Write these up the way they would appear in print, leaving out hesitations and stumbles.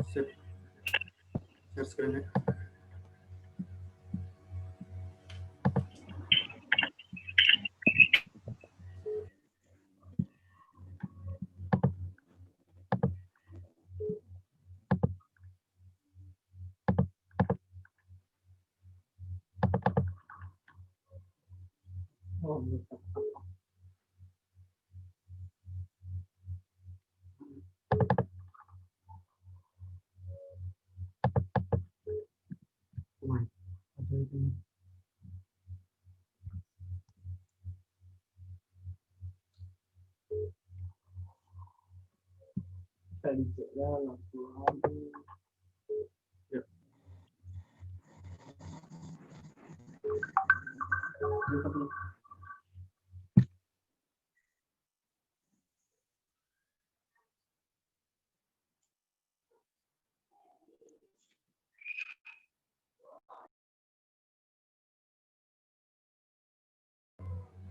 Sip. Share screen-nya. Oh,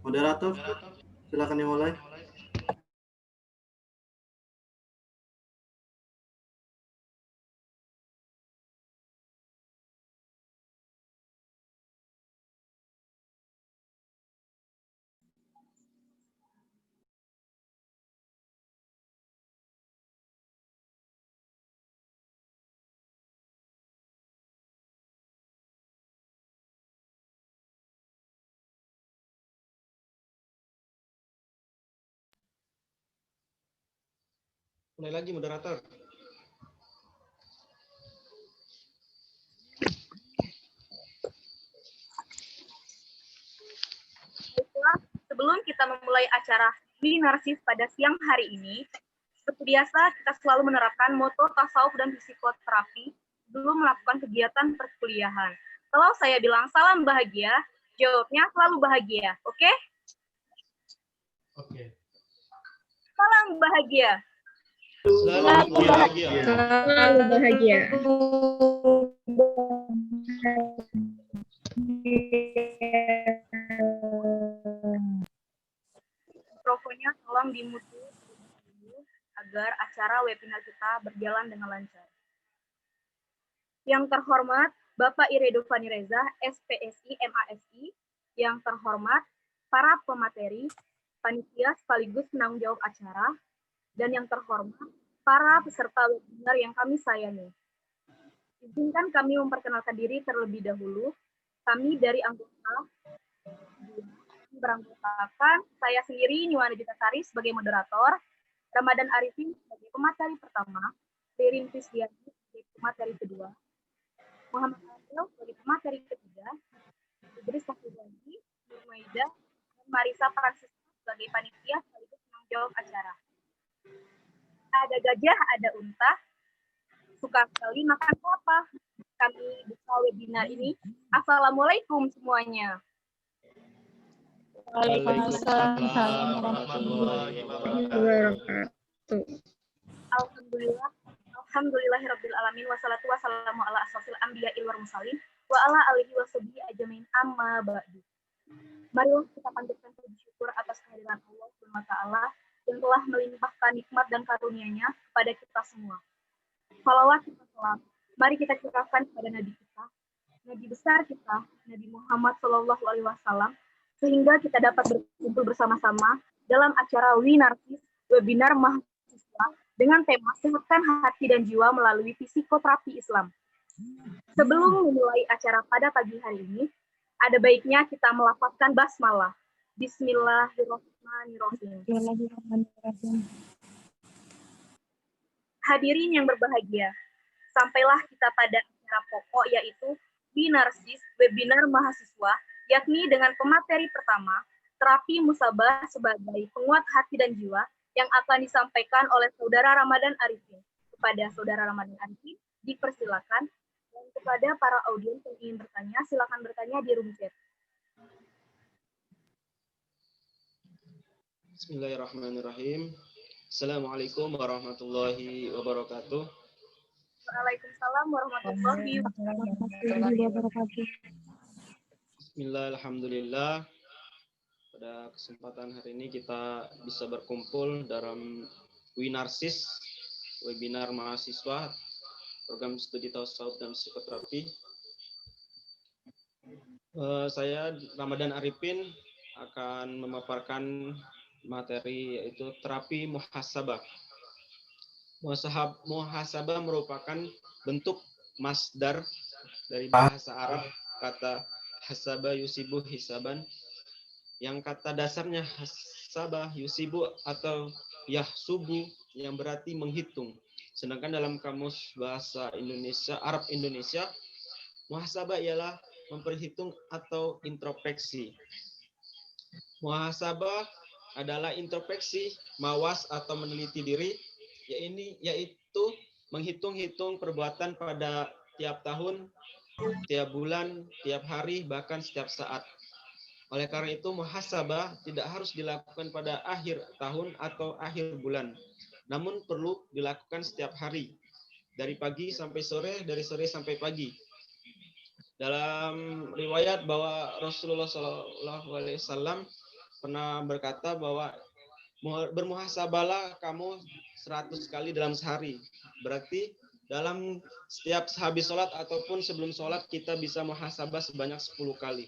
Moderator, silakan dimulai. Mulai lagi moderator. Sebelum kita memulai acara Narsis pada siang hari ini, seperti biasa kita selalu menerapkan moto tasawuf dan psikoterapi sebelum melakukan kegiatan perkuliahan. Kalau saya bilang salam bahagia, jawabnya selalu bahagia, oke? Oke. Salam bahagia. Selalu bahagia. Selalu bahagia. Mikrofonnya tolong dimute agar acara webinar kita berjalan dengan lancar. Yang terhormat Bapak Iredo Fani Reza, SPSI, MASI. Yang terhormat para pemateri, panitia sekaligus penanggung jawab acara, dan yang terhormat para peserta webinar yang kami sayangi. Izinkan kami memperkenalkan diri terlebih dahulu. Kami dari anggota beranggotakan saya sendiri, Niwana Jutasari, sebagai moderator, Ramadan Arifin sebagai pemateri pertama, Ririn Krisdiani sebagai pemateri kedua, Muhammad Adil sebagai pemateri ketiga, Idris Safirwandi, Nur Maida, dan Marisa Francisca sebagai panitia sekaligus penanggung jawab acara. Ada gajah, ada unta, suka sekali makan kelapa. Kami buka webinar ini. Assalamualaikum semuanya. Waalaikumsalam warahmatullahi wabarakatuh. Alhamdulillahirabbil alamin wassalatu wassalamu ala asrofil anbiya'i wal mursalin wa ala alihi washabihi ajmain amma ba'du. Marilah kita panjatkan puji syukur atas kehadiran Allah Subhanahu wa taala yang telah melimpahkan nikmat dan karunia-Nya kepada kita semua. Salawat kita salam, mari kita curahkan kepada Nabi kita, Nabi besar kita, Nabi Muhammad SAW, sehingga kita dapat berkumpul bersama-sama dalam acara Narsis, webinar mahasiswa dengan tema Sehatkan Hati dan Jiwa melalui Psikoterapi Islam. Sebelum memulai acara pada pagi hari ini, ada baiknya kita melafazkan basmalah. Bismillahirrahmanirrahim. Hadirin yang berbahagia, sampailah kita pada acara pokok yaitu Narsis, webinar mahasiswa, yakni dengan pemateri pertama, terapi musabah sebagai penguat hati dan jiwa yang akan disampaikan oleh Saudara Ramadan Arifin. Kepada Saudara Ramadan Arifin, dipersilakan. Dan kepada para audiens yang ingin bertanya, silakan bertanya di room chat. Bismillahirrahmanirrahim. Assalamualaikum warahmatullahi wabarakatuh. Waalaikumsalam warahmatullahi wabarakatuh. Bismillah, alhamdulillah. Pada kesempatan hari ini kita bisa berkumpul dalam Narsis, webinar mahasiswa program studi tasawuf dan psikoterapi. Saya Ramadan Arifin akan memaparkan materi yaitu terapi muhasabah. Muhasabah merupakan bentuk masdar dari bahasa Arab kata hasaba yusibu hisaban, yang kata dasarnya hasabah yusibu atau yahsubu yang berarti menghitung. Sedangkan dalam kamus bahasa Indonesia, Arab Indonesia, muhasabah ialah memperhitung atau introspeksi. Muhasabah adalah introspeksi, mawas atau meneliti diri, yaitu menghitung-hitung perbuatan pada tiap tahun, tiap bulan, tiap hari, bahkan setiap saat. Oleh karena itu, muhasabah tidak harus dilakukan pada akhir tahun atau akhir bulan, namun perlu dilakukan setiap hari, dari pagi sampai sore, dari sore sampai pagi. Dalam riwayat bahwa Rasulullah SAW pernah berkata bahwa bermuhasabahlah kamu 100 kali dalam sehari. Berarti dalam setiap habis sholat ataupun sebelum sholat kita bisa muhasabah sebanyak 10 kali.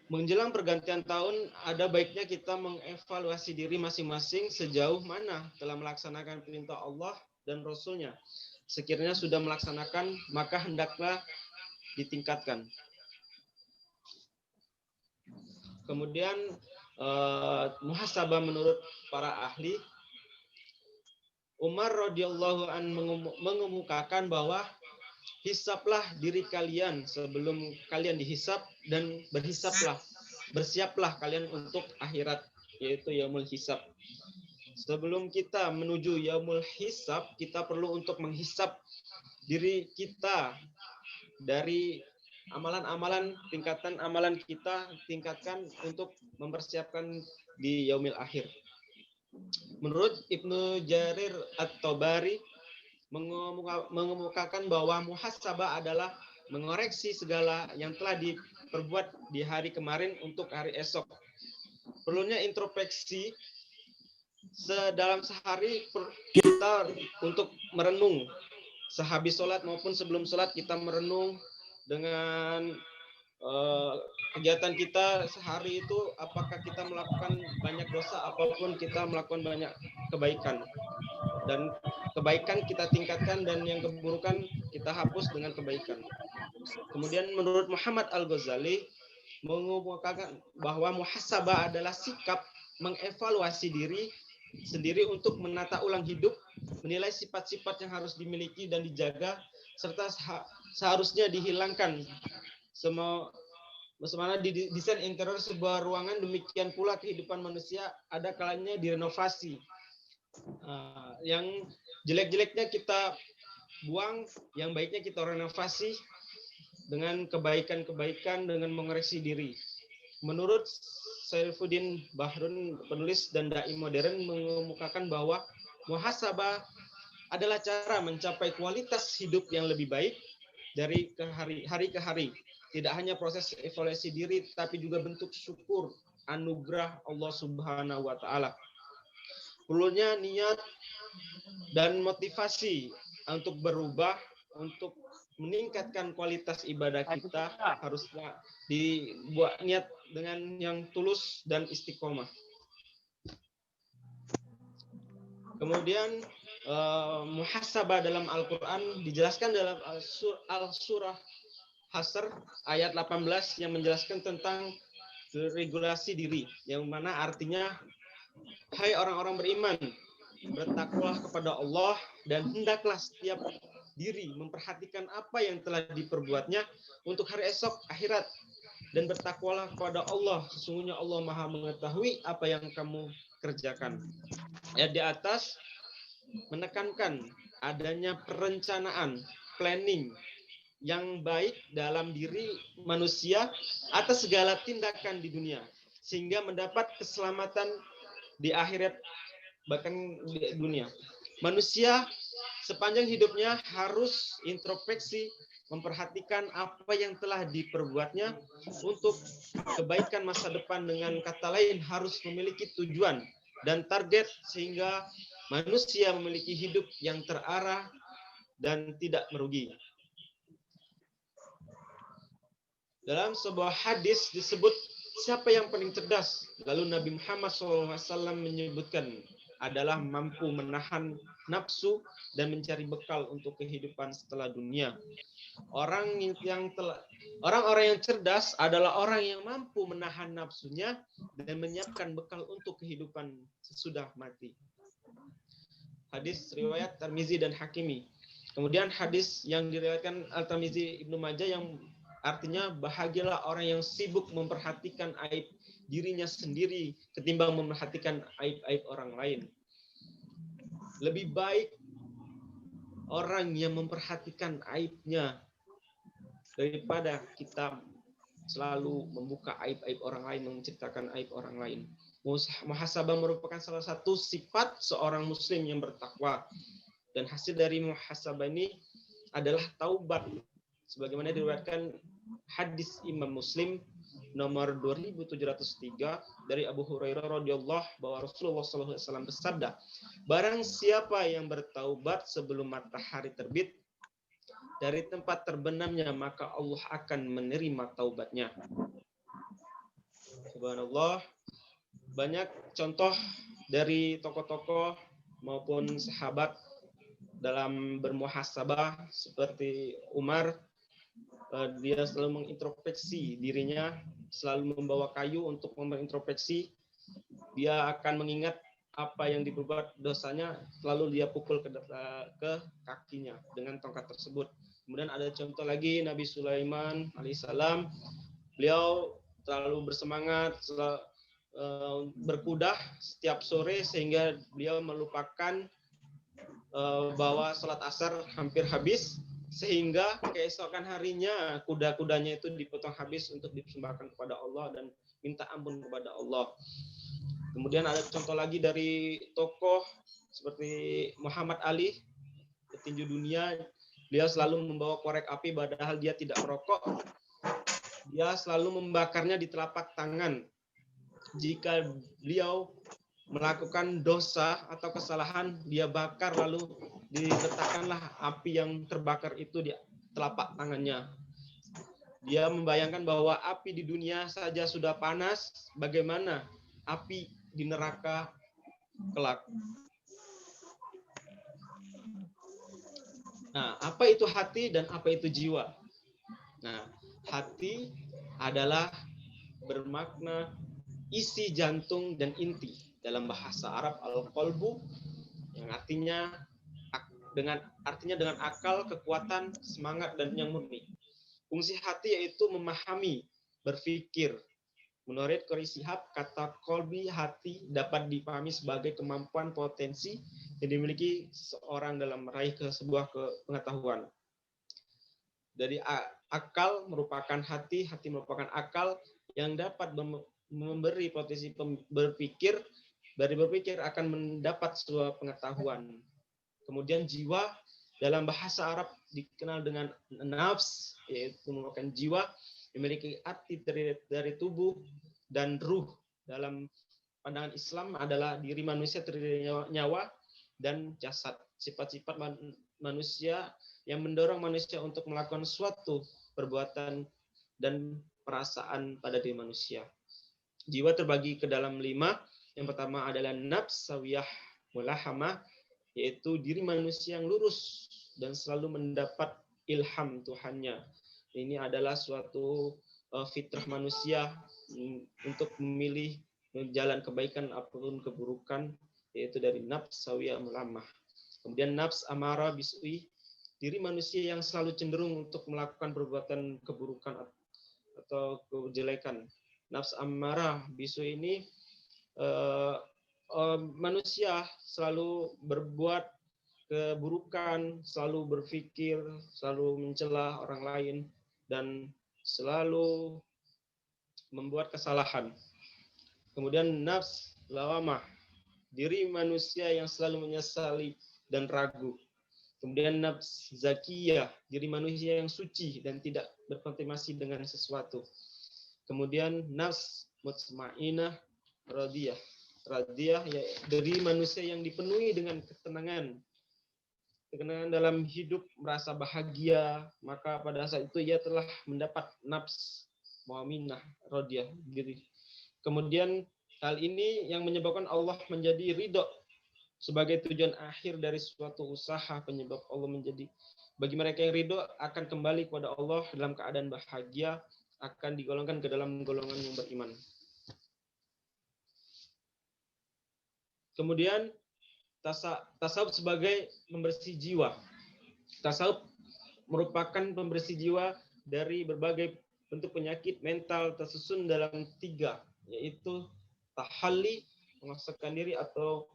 Menjelang pergantian tahun, ada baiknya kita mengevaluasi diri masing-masing sejauh mana telah melaksanakan perintah Allah dan Rasul-Nya. Sekiranya sudah melaksanakan, maka hendaklah ditingkatkan. Kemudian muhasabah menurut para ahli, Umar radhiyallahu an mengemukakan bahwa hisablah diri kalian sebelum kalian dihisab dan bersiaplah kalian untuk akhirat, yaitu yaumul hisab. Sebelum kita menuju yaumul hisab, kita perlu untuk menghisab diri kita dari amalan-amalan, tingkatan amalan kita tingkatkan untuk mempersiapkan di yaumil akhir. Menurut Ibnu Jarir At-Tabari mengemukakan bahwa muhasabah adalah mengoreksi segala yang telah diperbuat di hari kemarin untuk hari esok. Perlunya introspeksi dalam sehari kita untuk merenung. Sehabis sholat maupun sebelum sholat kita merenung dengan kegiatan kita sehari itu, apakah kita melakukan banyak dosa apapun kita melakukan banyak kebaikan. Dan kebaikan kita tingkatkan dan yang keburukan kita hapus dengan kebaikan. Kemudian menurut Muhammad Al-Ghazali mengemukakan bahwa muhasabah adalah sikap mengevaluasi diri sendiri untuk menata ulang hidup, menilai sifat-sifat yang harus dimiliki dan dijaga, serta seharusnya dihilangkan. Semana di desain interior sebuah ruangan, demikian pula kehidupan manusia ada kalanya direnovasi. Yang jelek-jeleknya kita buang, yang baiknya kita renovasi dengan kebaikan-kebaikan, dengan mengoreksi diri. Menurut Saifuddin Bahrun, penulis dan dai modern, mengemukakan bahwa muhasabah adalah cara mencapai kualitas hidup yang lebih baik dari hari ke hari. Tidak hanya proses evaluasi diri, tapi juga bentuk syukur anugerah Allah Subhanahu wa Ta'ala. Perlunya niat dan motivasi untuk berubah, untuk meningkatkan kualitas ibadah kita, harusnya dibuat niat dengan yang tulus dan istiqomah. Kemudian muhasabah dalam Al-Quran dijelaskan dalam Al-Surah Hasr ayat 18 yang menjelaskan tentang regulasi diri, yang mana artinya, hai orang-orang beriman, bertakwalah kepada Allah dan hendaklah setiap diri memperhatikan apa yang telah diperbuatnya untuk hari esok akhirat, dan bertakwalah kepada Allah, sesungguhnya Allah Maha mengetahui apa yang kamu kerjakan. Ayat di atas menekankan adanya perencanaan, planning yang baik dalam diri manusia atas segala tindakan di dunia, sehingga mendapat keselamatan di akhirat bahkan di dunia. Manusia sepanjang hidupnya harus introspeksi, memperhatikan apa yang telah diperbuatnya untuk kebaikan masa depan. Dengan kata lain, harus memiliki tujuan dan target sehingga manusia memiliki hidup yang terarah dan tidak merugi. Dalam sebuah hadis disebut siapa yang paling cerdas. Lalu Nabi Muhammad SAW menyebutkan adalah mampu menahan nafsu dan mencari bekal untuk kehidupan setelah dunia. Orang-orang yang cerdas adalah orang yang mampu menahan nafsunya dan menyiapkan bekal untuk kehidupan sesudah mati. Hadis riwayat Tirmizi dan Hakimi. Kemudian hadis yang diriwayatkan Al-Tirmizi Ibnu Majah yang artinya bahagialah orang yang sibuk memperhatikan aib dirinya sendiri ketimbang memperhatikan aib-aib orang lain. Lebih baik orang yang memperhatikan aibnya daripada kita selalu membuka aib-aib orang lain, menceritakan aib orang lain. Muhasabah merupakan salah satu sifat seorang muslim yang bertakwa. Dan hasil dari muhasabah ini adalah taubat. Sebagaimana diriwayatkan hadis Imam Muslim nomor 2703 dari Abu Hurairah radhiyallahu bahwa Rasulullah SAW bersabda, barang siapa yang bertaubat sebelum matahari terbit dari tempat terbenamnya, maka Allah akan menerima taubatnya. Subhanallah, banyak contoh dari tokoh-tokoh maupun sahabat dalam bermuhasabah seperti Umar. Dia selalu mengintrospeksi dirinya, selalu membawa kayu untuk mengintrospeksi. Dia akan mengingat apa yang diperbuat dosanya, lalu dia pukul ke kakinya dengan tongkat tersebut. Kemudian ada contoh lagi Nabi Sulaiman alaihissalam. Beliau selalu bersemangat, berkuda setiap sore sehingga beliau melupakan bahwa sholat asar hampir habis, sehingga keesokan harinya kuda-kudanya itu dipotong habis untuk dipersembahkan kepada Allah dan minta ampun kepada Allah. Kemudian ada contoh lagi dari tokoh seperti Muhammad Ali, petinju dunia. Dia selalu membawa korek api padahal dia tidak merokok. Dia selalu membakarnya di telapak tangan. Jika beliau melakukan dosa atau kesalahan, dia bakar lalu diletakkanlah api yang terbakar itu di telapak tangannya. Dia membayangkan bahwa api di dunia saja sudah panas, bagaimana api di neraka kelak. Nah, apa itu hati dan apa itu jiwa? Nah, hati adalah bermakna isi jantung dan inti. Dalam bahasa Arab al-qalbu yang artinya dengan akal, kekuatan, semangat dan yang murni. Fungsi hati yaitu memahami, berpikir. Menurut Qori Shihab, kata qalbi hati dapat dipahami sebagai kemampuan potensi yang dimiliki seorang dalam meraih ke sebuah pengetahuan. Dari akal merupakan hati merupakan akal yang dapat memberi potensi berpikir. Dari berpikir akan mendapat sebuah pengetahuan. Kemudian jiwa dalam bahasa Arab dikenal dengan nafs, yaitu merupakan jiwa yang memiliki arti dari tubuh dan ruh. Dalam pandangan Islam adalah diri manusia terdiri dari nyawa dan jasad. Sifat-sifat manusia yang mendorong manusia untuk melakukan suatu perbuatan dan perasaan pada diri manusia. Jiwa terbagi ke dalam 5. Yang pertama adalah nafs sawiyah mulahamah, yaitu diri manusia yang lurus dan selalu mendapat ilham Tuhannya. Ini adalah suatu fitrah manusia untuk memilih jalan kebaikan apapun keburukan, yaitu dari nafs sawiyah mulamah. Kemudian nafs amarah bisui, diri manusia yang selalu cenderung untuk melakukan perbuatan keburukan atau kejelekan. Nafs amarah bisui ini manusia selalu berbuat keburukan, selalu berpikir, selalu mencela orang lain, dan selalu membuat kesalahan. Kemudian nafs lawamah, diri manusia yang selalu menyesali dan ragu. Kemudian nafs zakiyah, diri manusia yang suci dan tidak berkontaminasi dengan sesuatu. Kemudian nafs mutmainah radiyah, radiyah, ya, dari manusia yang dipenuhi dengan ketenangan dalam hidup, merasa bahagia, maka pada saat itu ia telah mendapat nafs mu'minah radiyah gitu. Kemudian hal ini yang menyebabkan Allah menjadi ridho sebagai tujuan akhir dari suatu usaha, penyebab Allah menjadi bagi mereka yang ridho akan kembali kepada Allah dalam keadaan bahagia, akan digolongkan ke dalam golongan yang beriman. Kemudian tasawuf sebagai pembersih jiwa. Tasawuf merupakan pembersih jiwa dari berbagai bentuk penyakit mental tersusun dalam 3, yaitu tahalli, memaksakan diri atau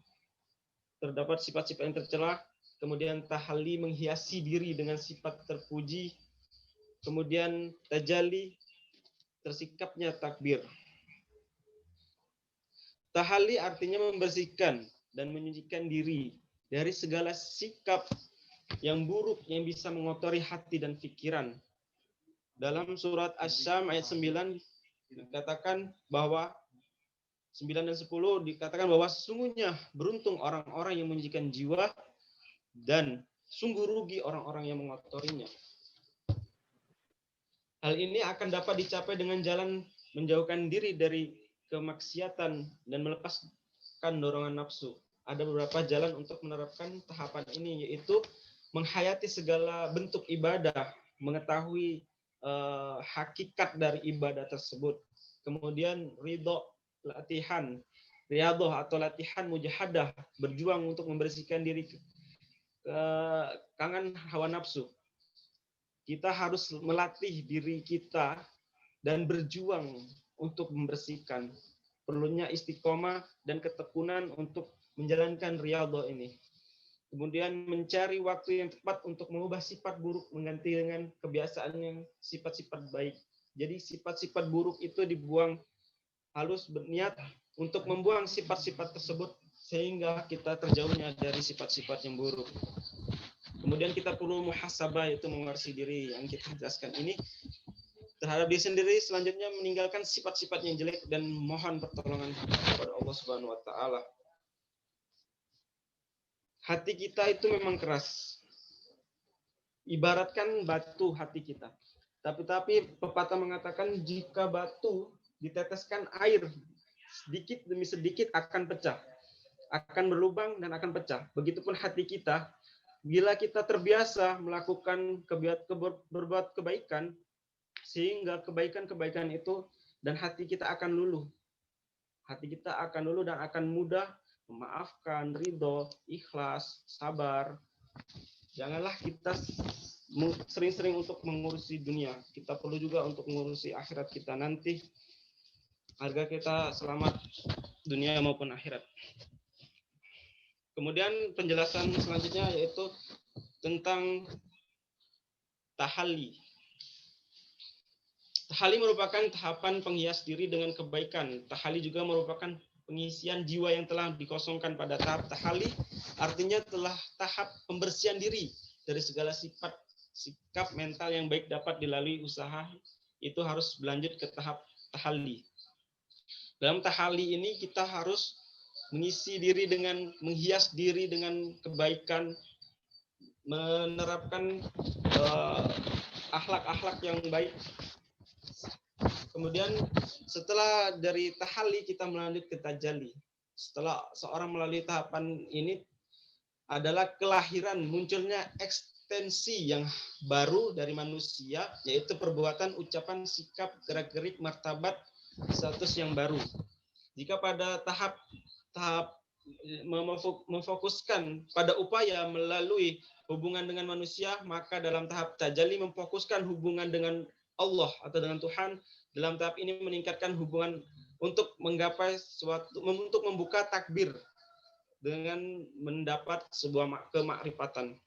terdapat sifat-sifat yang tercela, kemudian tahalli, menghiasi diri dengan sifat terpuji, kemudian tajalli, tersikapnya takbir. Tahalli artinya membersihkan dan menyucikan diri dari segala sikap yang buruk yang bisa mengotori hati dan pikiran. Dalam surat Asy-Syam ayat 9 dikatakan bahwa 9 dan 10 dikatakan bahwa sesungguhnya beruntung orang-orang yang menyucikan jiwa dan sungguh rugi orang-orang yang mengotorinya. Hal ini akan dapat dicapai dengan jalan menjauhkan diri dari kemaksiatan dan melepaskan dorongan nafsu. Ada beberapa jalan untuk menerapkan tahapan ini, yaitu menghayati segala bentuk ibadah, mengetahui hakikat dari ibadah tersebut. Kemudian riyadhah atau latihan mujahadah, berjuang untuk membersihkan diri kangen hawa nafsu. Kita harus melatih diri kita dan berjuang untuk membersihkan. Perlunya istiqomah dan ketekunan untuk menjalankan riyadhah ini. Kemudian mencari waktu yang tepat untuk mengubah sifat buruk mengganti dengan kebiasaan yang sifat-sifat baik. Jadi sifat-sifat buruk itu dibuang, halus berniat untuk membuang sifat-sifat tersebut sehingga kita terjauhnya dari sifat-sifat yang buruk. Kemudian kita perlu muhasabah, yaitu mengoreksi diri yang kita jelaskan ini terhadap diri sendiri, selanjutnya meninggalkan sifat-sifat yang jelek dan mohon pertolongan kepada Allah Subhanahu wa taala. Hati kita itu memang keras. Ibaratkan batu hati kita. Tapi pepatah mengatakan jika batu diteteskan air sedikit demi sedikit akan pecah. Akan berlubang dan akan pecah. Begitupun hati kita, bila kita terbiasa melakukan berbuat kebaikan, sehingga kebaikan-kebaikan itu dan hati kita akan luluh. Hati kita akan luluh dan akan mudah memaafkan, ridho, ikhlas, sabar. Janganlah kita sering-sering untuk mengurusi dunia. Kita perlu juga untuk mengurusi akhirat kita nanti agar kita selamat dunia maupun akhirat. Kemudian penjelasan selanjutnya yaitu tentang tahalli. Tahalli merupakan tahapan penghias diri dengan kebaikan. Tahalli juga merupakan pengisian jiwa yang telah dikosongkan pada tahap tahalli, artinya telah tahap pembersihan diri dari segala sikap mental yang baik dapat dilalui usaha, itu harus berlanjut ke tahap tahalli. Dalam tahalli ini kita harus mengisi diri dengan, menghias diri dengan kebaikan, menerapkan akhlak-akhlak yang baik. Kemudian setelah dari tahalli kita melanjut ke tajalli. Setelah seorang melalui tahapan ini adalah kelahiran, munculnya ekstensi yang baru dari manusia, yaitu perbuatan, ucapan, sikap, gerak-gerik, martabat, status yang baru. Jika pada tahap memfokuskan pada upaya melalui hubungan dengan manusia, maka dalam tahap tajalli memfokuskan hubungan dengan Allah atau dengan Tuhan. Dalam tahap ini meningkatkan hubungan untuk menggapai suatu, untuk membuka takbir dengan mendapat sebuah kemakrifatan.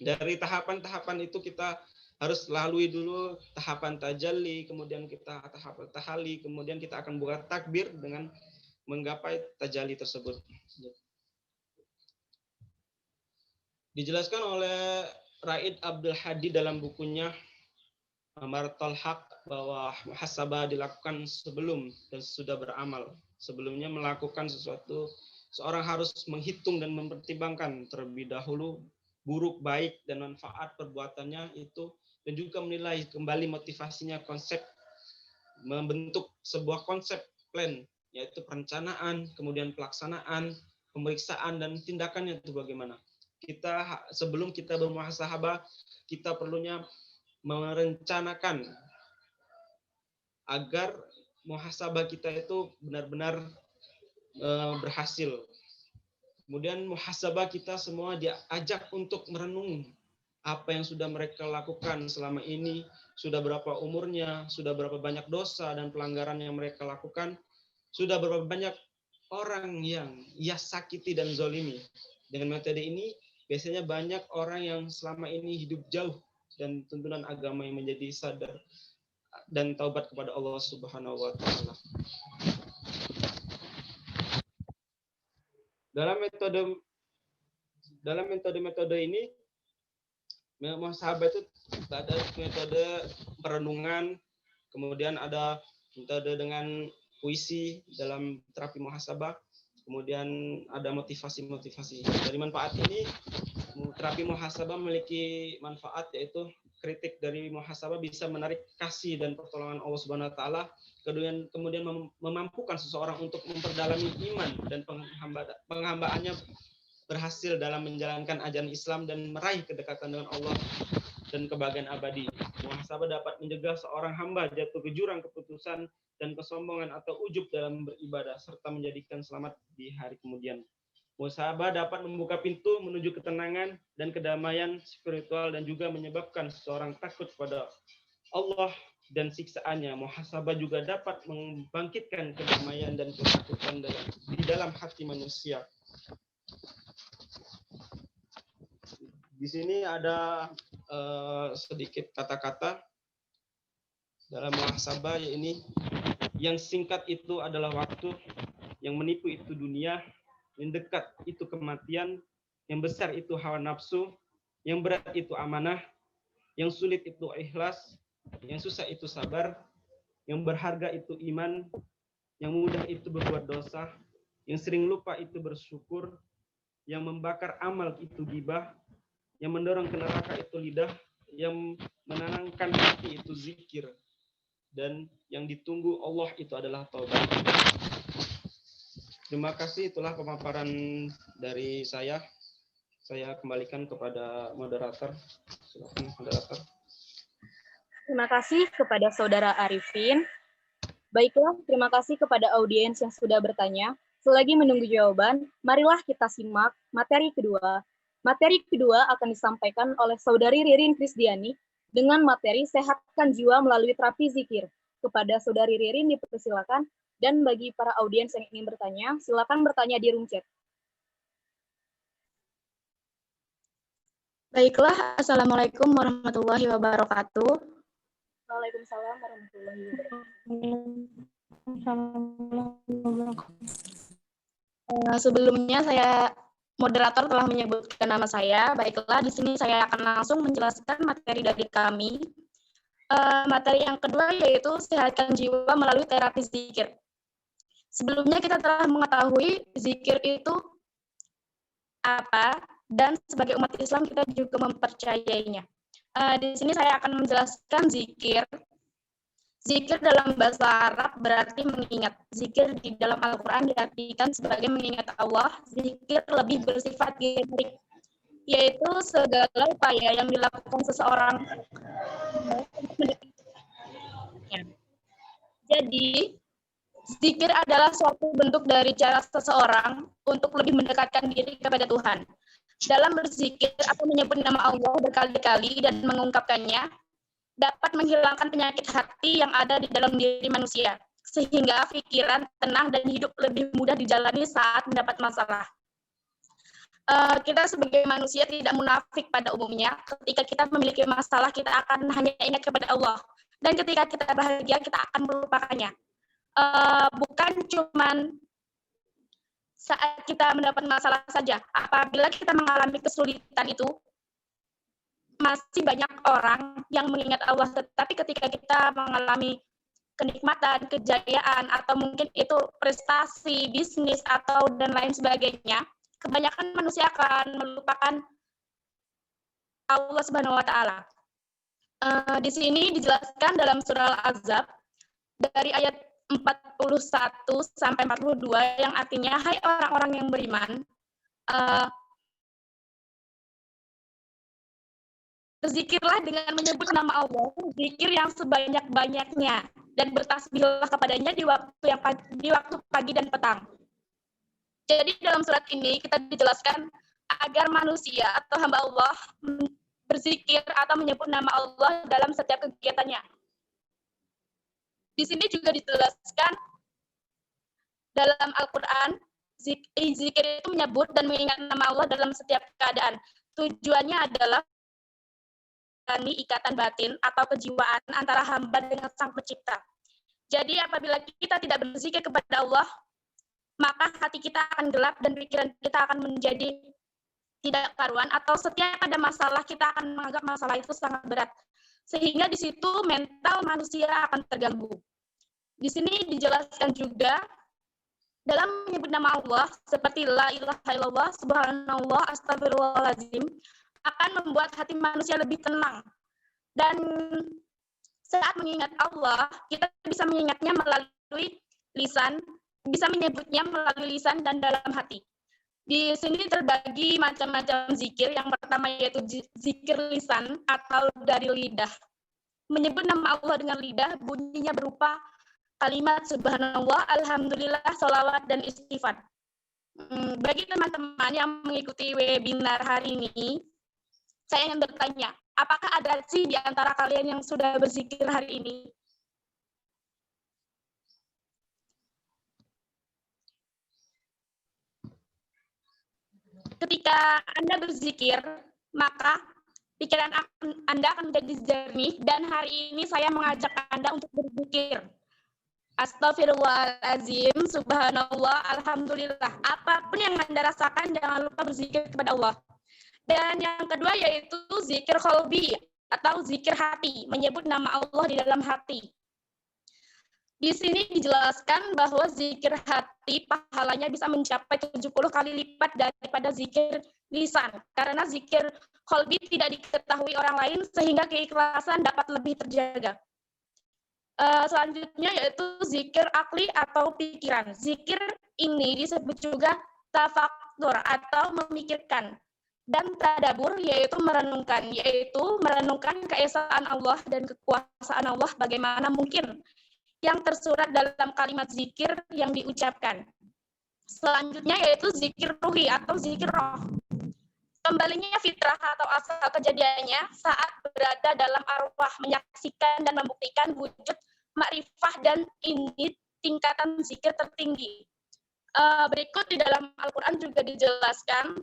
Dari tahapan-tahapan itu kita harus lalui dulu tahapan tajalli, kemudian kita tahap tahalli, kemudian kita akan buka takbir dengan menggapai tajalli tersebut. Dijelaskan oleh Raid Abdul Hadi dalam bukunya Martal Haq bahwa muhasabah dilakukan sebelum dan sudah beramal. sebelumnya melakukan sesuatu, seorang harus menghitung dan mempertimbangkan terlebih dahulu buruk, baik, dan manfaat perbuatannya itu, dan juga menilai kembali motivasinya, konsep, membentuk sebuah konsep plan, yaitu perencanaan, kemudian pelaksanaan, pemeriksaan, dan tindakannya itu bagaimana. Kita sebelum kita bermuhasabah, kita perlunya merencanakan agar muhasabah kita itu benar-benar berhasil. Kemudian muhasabah kita semua diajak untuk merenung apa yang sudah mereka lakukan selama ini, sudah berapa umurnya, sudah berapa banyak dosa dan pelanggaran yang mereka lakukan, sudah berapa banyak orang yang ia sakiti dan zolimi. Dengan metode ini, biasanya banyak orang yang selama ini hidup jauh dan tuntunan agama yang menjadi sadar dan taubat kepada Allah Subhanahu wa taala. Dalam metode ini, muhasabah itu ada metode perenungan, kemudian ada metode dengan puisi dalam terapi muhasabah, kemudian ada motivasi-motivasi. Dari manfaat ini, terapi muhasabah memiliki manfaat, yaitu kritik dari muhasabah bisa menarik kasih dan pertolongan Allah Subhanahu wa taala, kemudian memampukan seseorang untuk memperdalami iman dan penghambaannya berhasil dalam menjalankan ajaran Islam dan meraih kedekatan dengan Allah dan kebahagiaan abadi. Muhasabah dapat mencegah seorang hamba jatuh ke jurang keputusan dan kesombongan atau ujub dalam beribadah, serta menjadikan selamat di hari kemudian. Muhasabah dapat membuka pintu menuju ketenangan dan kedamaian spiritual dan juga menyebabkan seseorang takut pada Allah dan siksaannya. Muhasabah juga dapat membangkitkan kedamaian dan ketakutan di dalam hati manusia. Di sini ada sedikit kata-kata dalam muhasabah ini. Yang singkat itu adalah waktu, yang menipu itu dunia, yang dekat itu kematian, yang besar itu hawa nafsu, yang berat itu amanah, yang sulit itu ikhlas, yang susah itu sabar, yang berharga itu iman, yang mudah itu berbuat dosa, yang sering lupa itu bersyukur, yang membakar amal itu ghibah, yang mendorong ke neraka itu lidah, yang menenangkan hati itu zikir, dan yang ditunggu Allah itu adalah taubat. Terima kasih, itulah pemaparan dari saya. Saya kembalikan kepada moderator. Silakan moderator. Terima kasih kepada Saudara Arifin. Baiklah, terima kasih kepada audiens yang sudah bertanya. Selagi menunggu jawaban, marilah kita simak materi kedua. Materi kedua akan disampaikan oleh Saudari Ririn Krisdiani dengan materi Sehatkan Jiwa Melalui Terapi Zikir. Kepada Saudari Ririn dipersilakan, dan bagi para audiens yang ingin bertanya, silakan bertanya di room chat. Baiklah, Assalamualaikum warahmatullahi wabarakatuh. Waalaikumsalam warahmatullahi wabarakatuh. Sebelumnya saya moderator telah menyebutkan nama saya. Baiklah, di sini saya akan langsung menjelaskan materi dari kami. Materi yang kedua yaitu Sehatkan Jiwa Melalui Terapi Zikir. Sebelumnya kita telah mengetahui zikir itu apa, dan sebagai umat Islam kita juga mempercayainya. Di sini saya akan menjelaskan zikir. Zikir dalam bahasa Arab berarti mengingat. Zikir di dalam Al-Quran diartikan sebagai mengingat Allah. Zikir lebih bersifat generik, yaitu segala upaya yang dilakukan seseorang. Jadi, zikir adalah suatu bentuk dari cara seseorang untuk lebih mendekatkan diri kepada Tuhan. Dalam berzikir atau menyebut nama Allah berkali-kali dan mengungkapkannya, dapat menghilangkan penyakit hati yang ada di dalam diri manusia, sehingga pikiran tenang dan hidup lebih mudah dijalani saat mendapat masalah. Kita sebagai manusia tidak munafik pada umumnya. Ketika kita memiliki masalah, kita akan hanya ingat kepada Allah. Dan ketika kita bahagia, kita akan melupakannya. Bukan cuman saat kita mendapat masalah saja. Apabila kita mengalami kesulitan itu, masih banyak orang yang mengingat Allah. Tetapi ketika kita mengalami kenikmatan, kejayaan, atau mungkin itu prestasi, bisnis, atau dan lain sebagainya, kebanyakan manusia akan melupakan Allah Subhanahu wa Ta'ala. Di sini dijelaskan dalam surah Al-Ahzab dari ayat 41 sampai 42 yang artinya, hai orang-orang yang beriman, berzikirlah dengan menyebut nama Allah, zikir yang sebanyak-banyaknya, dan bertasbihlah kepadanya di waktu pagi dan petang. Jadi dalam surat ini kita dijelaskan agar manusia atau hamba Allah berzikir atau menyebut nama Allah dalam setiap kegiatannya. Di sini juga dijelaskan dalam Al-Quran, zikir itu menyebut dan mengingat nama Allah dalam setiap keadaan. Tujuannya adalah ikatan batin atau kejiwaan antara hamba dengan Sang Pencipta. Jadi apabila kita tidak berzikir kepada Allah, maka hati kita akan gelap dan pikiran kita akan menjadi tidak karuan, atau setiap ada masalah kita akan menganggap masalah itu sangat berat. Sehingga di situ mental manusia akan terganggu. Di sini dijelaskan juga dalam menyebut nama Allah seperti la ilaha illallah, subhanallah, astagfirullahaladzim, akan membuat hati manusia lebih tenang. Dan saat mengingat Allah, kita bisa mengingatnya melalui lisan, bisa menyebutnya melalui lisan dan dalam hati. Di sini terbagi macam-macam zikir. Yang pertama yaitu zikir lisan atau dari lidah. Menyebut nama Allah dengan lidah, bunyinya berupa kalimat subhanallah, alhamdulillah, sholawat, dan istighfar. Bagi teman-teman yang mengikuti webinar hari ini, saya ingin bertanya, apakah ada sih di antara kalian yang sudah berzikir hari ini? Ketika Anda berzikir, maka pikiran Anda akan menjadi jernih, dan hari ini saya mengajak Anda untuk berzikir. Astagfirullahaladzim, subhanallah, alhamdulillah. Apapun yang Anda rasakan, jangan lupa berzikir kepada Allah. Dan yang kedua yaitu zikir qalbi atau zikir hati, menyebut nama Allah di dalam hati. Di sini dijelaskan bahwa zikir hati pahalanya bisa mencapai 70 kali lipat daripada zikir lisan. Karena zikir qalbi tidak diketahui orang lain sehingga keikhlasan dapat lebih terjaga. Selanjutnya yaitu zikir akli atau pikiran. Zikir ini disebut juga tafakkur atau memikirkan. Dan tadabur yaitu merenungkan keesaan Allah dan kekuasaan Allah bagaimana mungkin yang tersurat dalam kalimat zikir yang diucapkan. Selanjutnya yaitu zikir ruhi atau zikir roh. Kembalinya fitrah atau asal kejadiannya saat berada dalam arwah, menyaksikan dan membuktikan wujud makrifah, dan ini tingkatan zikir tertinggi. Berikut di dalam Al-Quran juga dijelaskan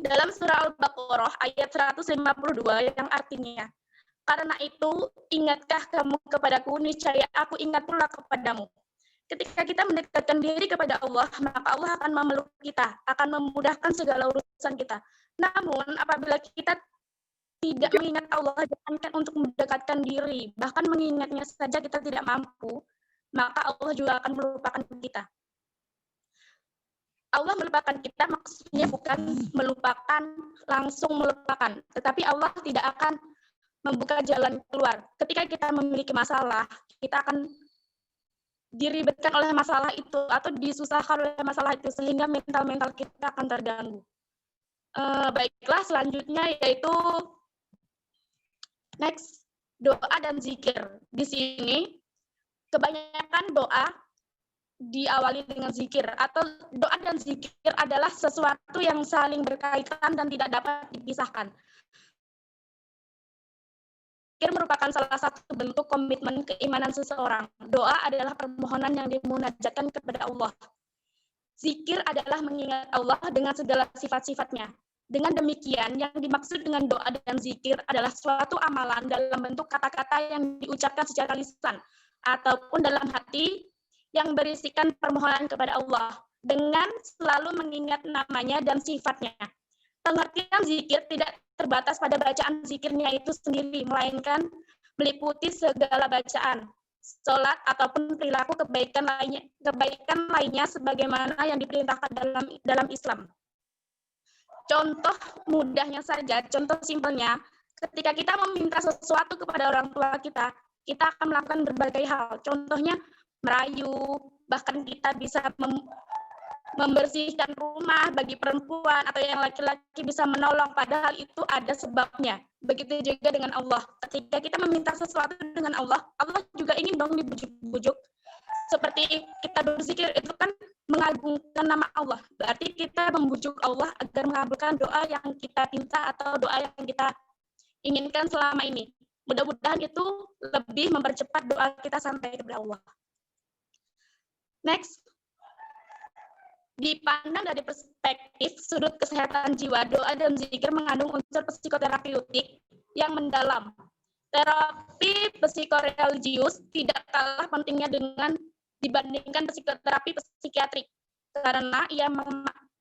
dalam surah Al-Baqarah ayat 152 yang artinya, karena itu ingatkah kamu kepadaku, niscaya aku ingat pula kepadamu. Ketika kita mendekatkan diri kepada Allah, maka Allah akan memeluk kita, akan memudahkan segala urusan kita. Namun apabila kita tidak mengingat Allah, jangankan untuk mendekatkan diri, bahkan mengingatnya saja kita tidak mampu, maka Allah juga akan melupakan kita. Allah melupakan kita maksudnya bukan melupakan, langsung melupakan. Tetapi Allah tidak akan membuka jalan keluar. Ketika kita memiliki masalah, kita akan diribetkan oleh masalah itu atau disusahkan oleh masalah itu sehingga mental kita akan terganggu. Baiklah, selanjutnya yaitu next, doa dan zikir. Di sini kebanyakan doa diawali dengan zikir, atau doa dan zikir adalah sesuatu yang saling berkaitan dan tidak dapat dipisahkan. Zikir merupakan salah satu bentuk komitmen keimanan seseorang. Doa adalah permohonan yang dimunajatkan kepada Allah. Zikir adalah mengingat Allah dengan segala sifat-sifatnya. Dengan demikian, yang dimaksud dengan doa dan zikir adalah suatu amalan dalam bentuk kata-kata yang diucapkan secara lisan ataupun dalam hati yang berisikan permohonan kepada Allah dengan selalu mengingat namanya dan sifatnya. Pengertian zikir tidak terbatas pada bacaan zikirnya itu sendiri, melainkan meliputi segala bacaan. sholat ataupun perilaku kebaikan lainnya sebagaimana yang diperintahkan dalam Islam. Contoh mudahnya saja, contoh simpelnya, ketika kita meminta sesuatu kepada orang tua kita akan melakukan berbagai hal. Contohnya merayu, bahkan kita bisa membersihkan rumah bagi perempuan atau yang laki-laki bisa menolong, padahal itu ada sebabnya. Begitu juga dengan Allah. Ketika kita meminta sesuatu dengan Allah, Allah juga ingin dong dibujuk-bujuk. Seperti kita berzikir itu kan mengagungkan nama Allah. Berarti kita membujuk Allah agar mengabulkan doa yang kita minta atau doa yang kita inginkan selama ini. Mudah-mudahan itu lebih mempercepat doa kita sampai kepada Allah. Next. Dipandang dari perspektif sudut kesehatan jiwa, doa dan zikir mengandung unsur psikoterapeutik yang mendalam. Terapi psikoreligius tidak kalah pentingnya dibandingkan psikoterapi psikiatrik, karena ia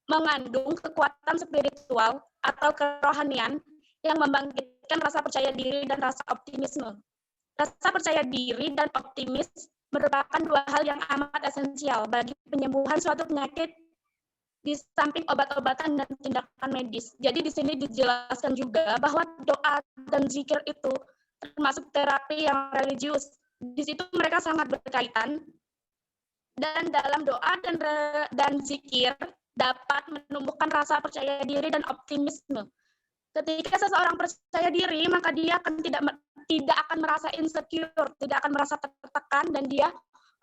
mengandung kekuatan spiritual atau kerohanian yang membangkitkan rasa percaya diri dan rasa optimisme. Rasa percaya diri dan optimis merupakan dua hal yang amat esensial bagi penyembuhan suatu penyakit di samping obat-obatan dan tindakan medis. Jadi di sini dijelaskan juga bahwa doa dan zikir itu termasuk terapi yang religius. Di situ mereka sangat berkaitan, dan dalam doa dan zikir dapat menumbuhkan rasa percaya diri dan optimisme. Ketika seseorang percaya diri, maka dia akan tidak akan merasa insecure, tidak akan merasa tertekan, dan dia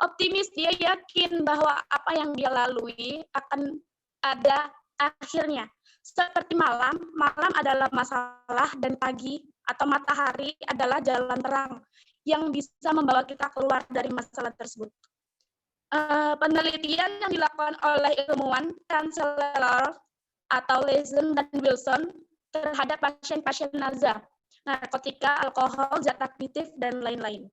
optimis, dia yakin bahwa apa yang dia lalui akan ada akhirnya. Seperti malam adalah masalah dan pagi atau matahari adalah jalan terang yang bisa membawa kita keluar dari masalah tersebut. Penelitian yang dilakukan oleh ilmuwan Chancellor atau Lezen dan Wilson terhadap pasien-pasien nazar, narkotika, alkohol, zat aktif, dan lain-lain.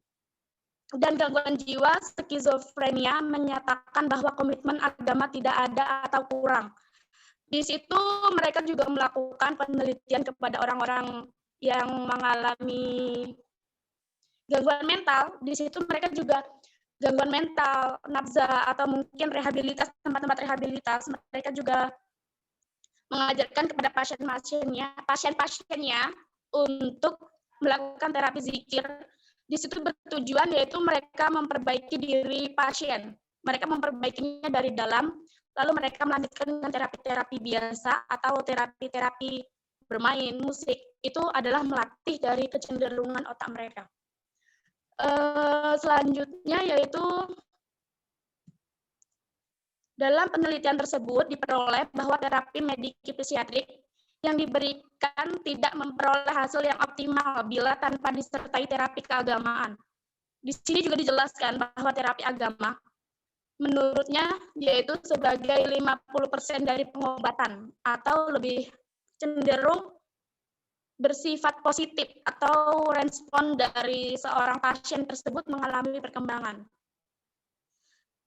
Dan gangguan jiwa skizofrenia menyatakan bahwa komitmen agama tidak ada atau kurang. Di situ mereka juga melakukan penelitian kepada orang-orang yang mengalami gangguan mental. Di situ mereka juga gangguan mental, nafza, atau mungkin rehabilitas, tempat-tempat rehabilitas. Mereka juga mengajarkan kepada pasien-pasiennya untuk melakukan terapi zikir. Di situ bertujuan yaitu mereka memperbaiki diri pasien. Mereka memperbaikinya dari dalam, lalu mereka melanjutkan dengan terapi-terapi biasa atau terapi-terapi bermain musik. Itu adalah melatih dari kecenderungan otak mereka. Selanjutnya yaitu dalam penelitian tersebut diperoleh bahwa terapi mediki psikiatrik yang diberikan tidak memperoleh hasil yang optimal bila tanpa disertai terapi keagamaan. Di sini juga dijelaskan bahwa terapi agama menurutnya yaitu sebagai 50% dari pengobatan atau lebih cenderung bersifat positif atau respon dari seorang pasien tersebut mengalami perkembangan.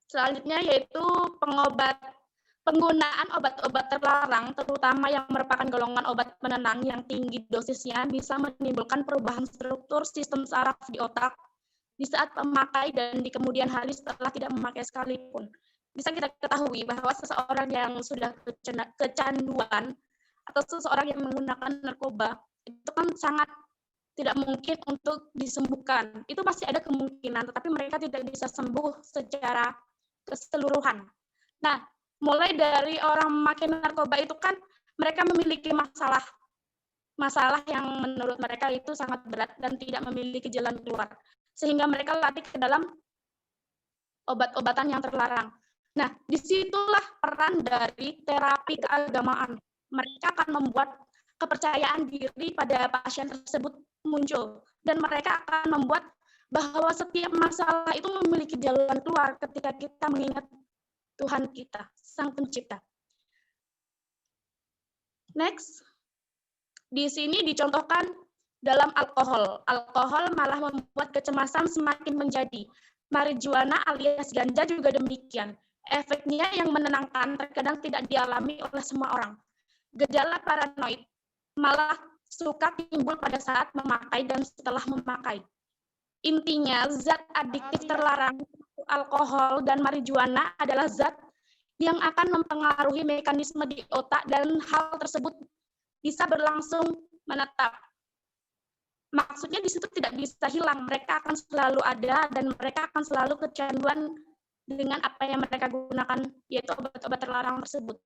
Selanjutnya yaitu penggunaan obat-obat terlarang, terutama yang merupakan golongan obat penenang yang tinggi dosisnya, bisa menimbulkan perubahan struktur sistem saraf di otak di saat memakai dan di kemudian hari setelah tidak memakai sekalipun. Bisa kita ketahui bahwa seseorang yang sudah kecanduan atau seseorang yang menggunakan narkoba, itu kan sangat tidak mungkin untuk disembuhkan. Itu pasti ada kemungkinan, tetapi mereka tidak bisa sembuh secara keseluruhan. Nah, mulai dari orang memakai narkoba itu kan mereka memiliki masalah yang menurut mereka itu sangat berat dan tidak memiliki jalan keluar, sehingga mereka lari ke dalam obat-obatan yang terlarang. Nah, disitulah peran dari terapi keagamaan. Mereka akan membuat kepercayaan diri pada pasien tersebut muncul, dan mereka akan membuat bahwa setiap masalah itu memiliki jalan keluar ketika kita mengingat Tuhan kita, Sang Pencipta. Next, di sini dicontohkan dalam alkohol. Alkohol malah membuat kecemasan semakin menjadi. Marijuana alias ganja juga demikian. Efeknya yang menenangkan terkadang tidak dialami oleh semua orang. Gejala paranoid malah suka timbul pada saat memakai dan setelah memakai. Intinya, zat adiktif terlarang, alkohol dan marijuana adalah zat yang akan mempengaruhi mekanisme di otak dan hal tersebut bisa berlangsung menetap. Maksudnya di situ tidak bisa hilang, mereka akan selalu ada dan mereka akan selalu kecanduan dengan apa yang mereka gunakan, yaitu obat-obat terlarang tersebut.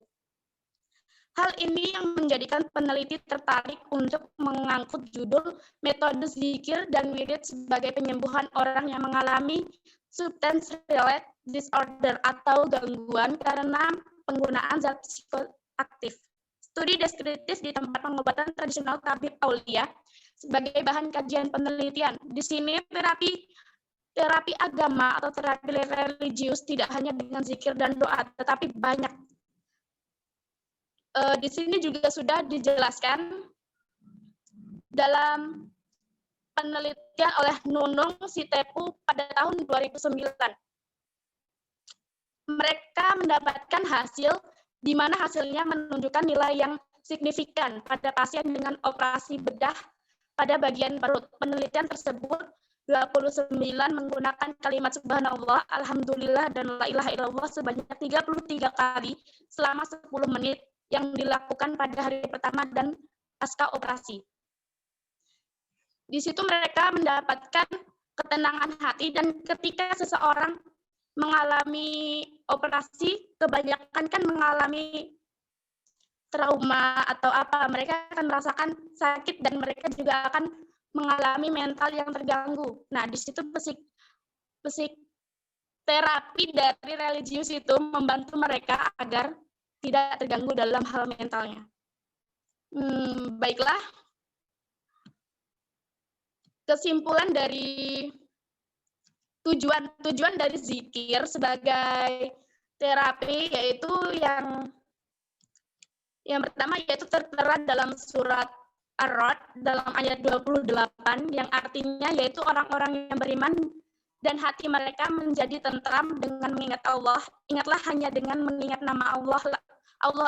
Hal ini yang menjadikan peneliti tertarik untuk mengangkut judul metode zikir dan wirid sebagai penyembuhan orang yang mengalami substance-related disorder atau gangguan karena penggunaan zat psikoaktif. Studi deskriptif di tempat pengobatan tradisional tabib aulia sebagai bahan kajian penelitian. Di sini terapi agama atau terapi religius tidak hanya dengan zikir dan doa, tetapi banyak. Di sini juga sudah dijelaskan dalam penelitian oleh Nunung Sitepu pada tahun 2009. Mereka mendapatkan hasil di mana hasilnya menunjukkan nilai yang signifikan pada pasien dengan operasi bedah pada bagian perut. Penelitian tersebut 29 menggunakan kalimat subhanallah, alhamdulillah, dan la ilaha illallah sebanyak 33 kali selama 10 menit yang dilakukan pada hari pertama dan pasca operasi. Di situ mereka mendapatkan ketenangan hati, dan ketika seseorang mengalami operasi, kebanyakan kan mengalami trauma atau apa, mereka akan merasakan sakit dan mereka juga akan mengalami mental yang terganggu. Nah, di situ psikoterapi dari religius itu membantu mereka agar tidak terganggu dalam hal mentalnya. Baiklah, kesimpulan dari tujuan dari zikir sebagai terapi yaitu yang pertama yaitu tertera dalam surat Ar-Ra'd dalam ayat 28 yang artinya yaitu orang-orang yang beriman dan hati mereka menjadi tentram dengan mengingat Allah. Ingatlah hanya dengan mengingat nama Allah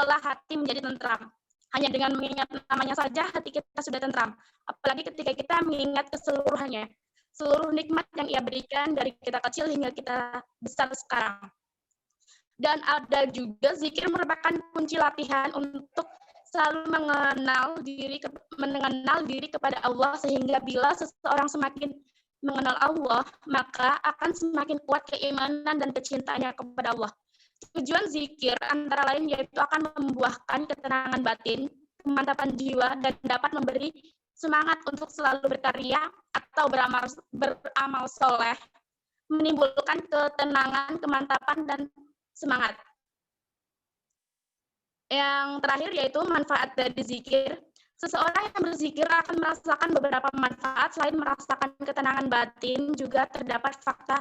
lah hati menjadi tentram. Hanya dengan mengingat namanya saja hati kita sudah tentram. Apalagi ketika kita mengingat keseluruhannya. Seluruh nikmat yang Ia berikan dari kita kecil hingga kita besar sekarang. Dan ada juga zikir merupakan kunci latihan untuk selalu mengenal diri kepada Allah, sehingga bila seseorang semakin mengenal Allah, maka akan semakin kuat keimanan dan kecintaannya kepada Allah. Tujuan zikir antara lain yaitu akan membuahkan ketenangan batin, kemantapan jiwa, dan dapat memberi semangat untuk selalu berkarya atau beramal soleh, menimbulkan ketenangan, kemantapan, dan semangat. Yang terakhir yaitu manfaat dari zikir. Seseorang yang berzikir akan merasakan beberapa manfaat. Selain merasakan ketenangan batin, juga terdapat fakta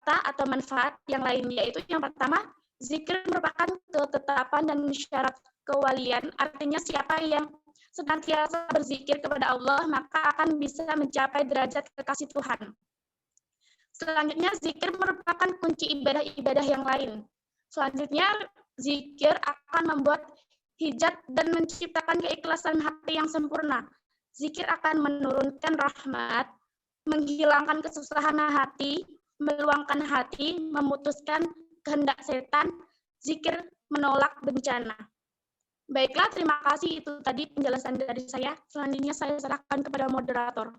atau manfaat yang lain, yaitu yang pertama, zikir merupakan ketetapan dan syarat kewalian. Artinya siapa yang senantiasa berzikir kepada Allah, maka akan bisa mencapai derajat kekasih Tuhan. Selanjutnya, zikir merupakan kunci ibadah-ibadah yang lain. Selanjutnya, zikir akan membuat hijab dan menciptakan keikhlasan hati yang sempurna. Zikir akan menurunkan rahmat, menghilangkan kesusahan hati, meluangkan hati, memutuskan kehendak setan. Zikir menolak bencana. Baiklah, terima kasih. Itu tadi penjelasan dari saya. Selanjutnya saya serahkan kepada moderator.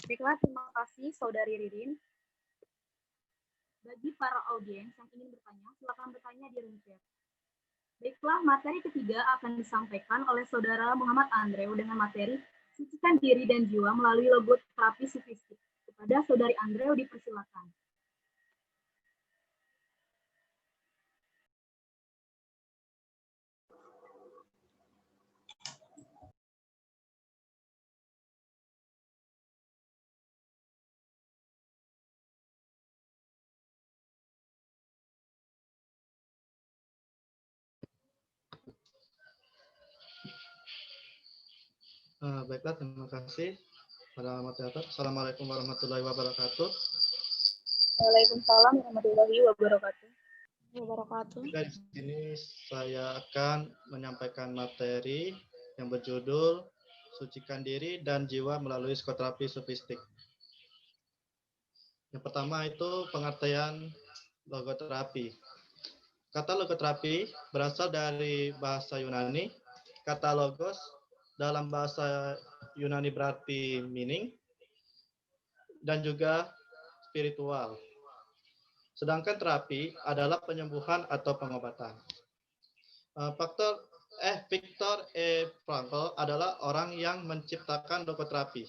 Baiklah, terima kasih Saudari Ririn. Bagi para audiens yang ingin bertanya, silakan bertanya di room chat. Baiklah, materi ketiga akan disampaikan oleh Saudara Muhammad Andreu dengan materi Sucikan Diri dan Jiwa melalui logoterapi sufistik. Kepada Saudari Andreu dipersilakan. Baiklah, terima kasih pada moderator. Assalamualaikum warahmatullahi wabarakatuh. Waalaikumsalam warahmatullahi wabarakatuh. Di sini saya akan menyampaikan materi yang berjudul sucikan diri dan jiwa melalui psikoterapi sofistik. Yang pertama itu pengertian logoterapi. Kata logoterapi berasal dari bahasa Yunani. Kata logos dalam bahasa Yunani berarti meaning dan juga spiritual. Sedangkan terapi adalah penyembuhan atau pengobatan. Viktor E. Frankl adalah orang yang menciptakan logoterapi.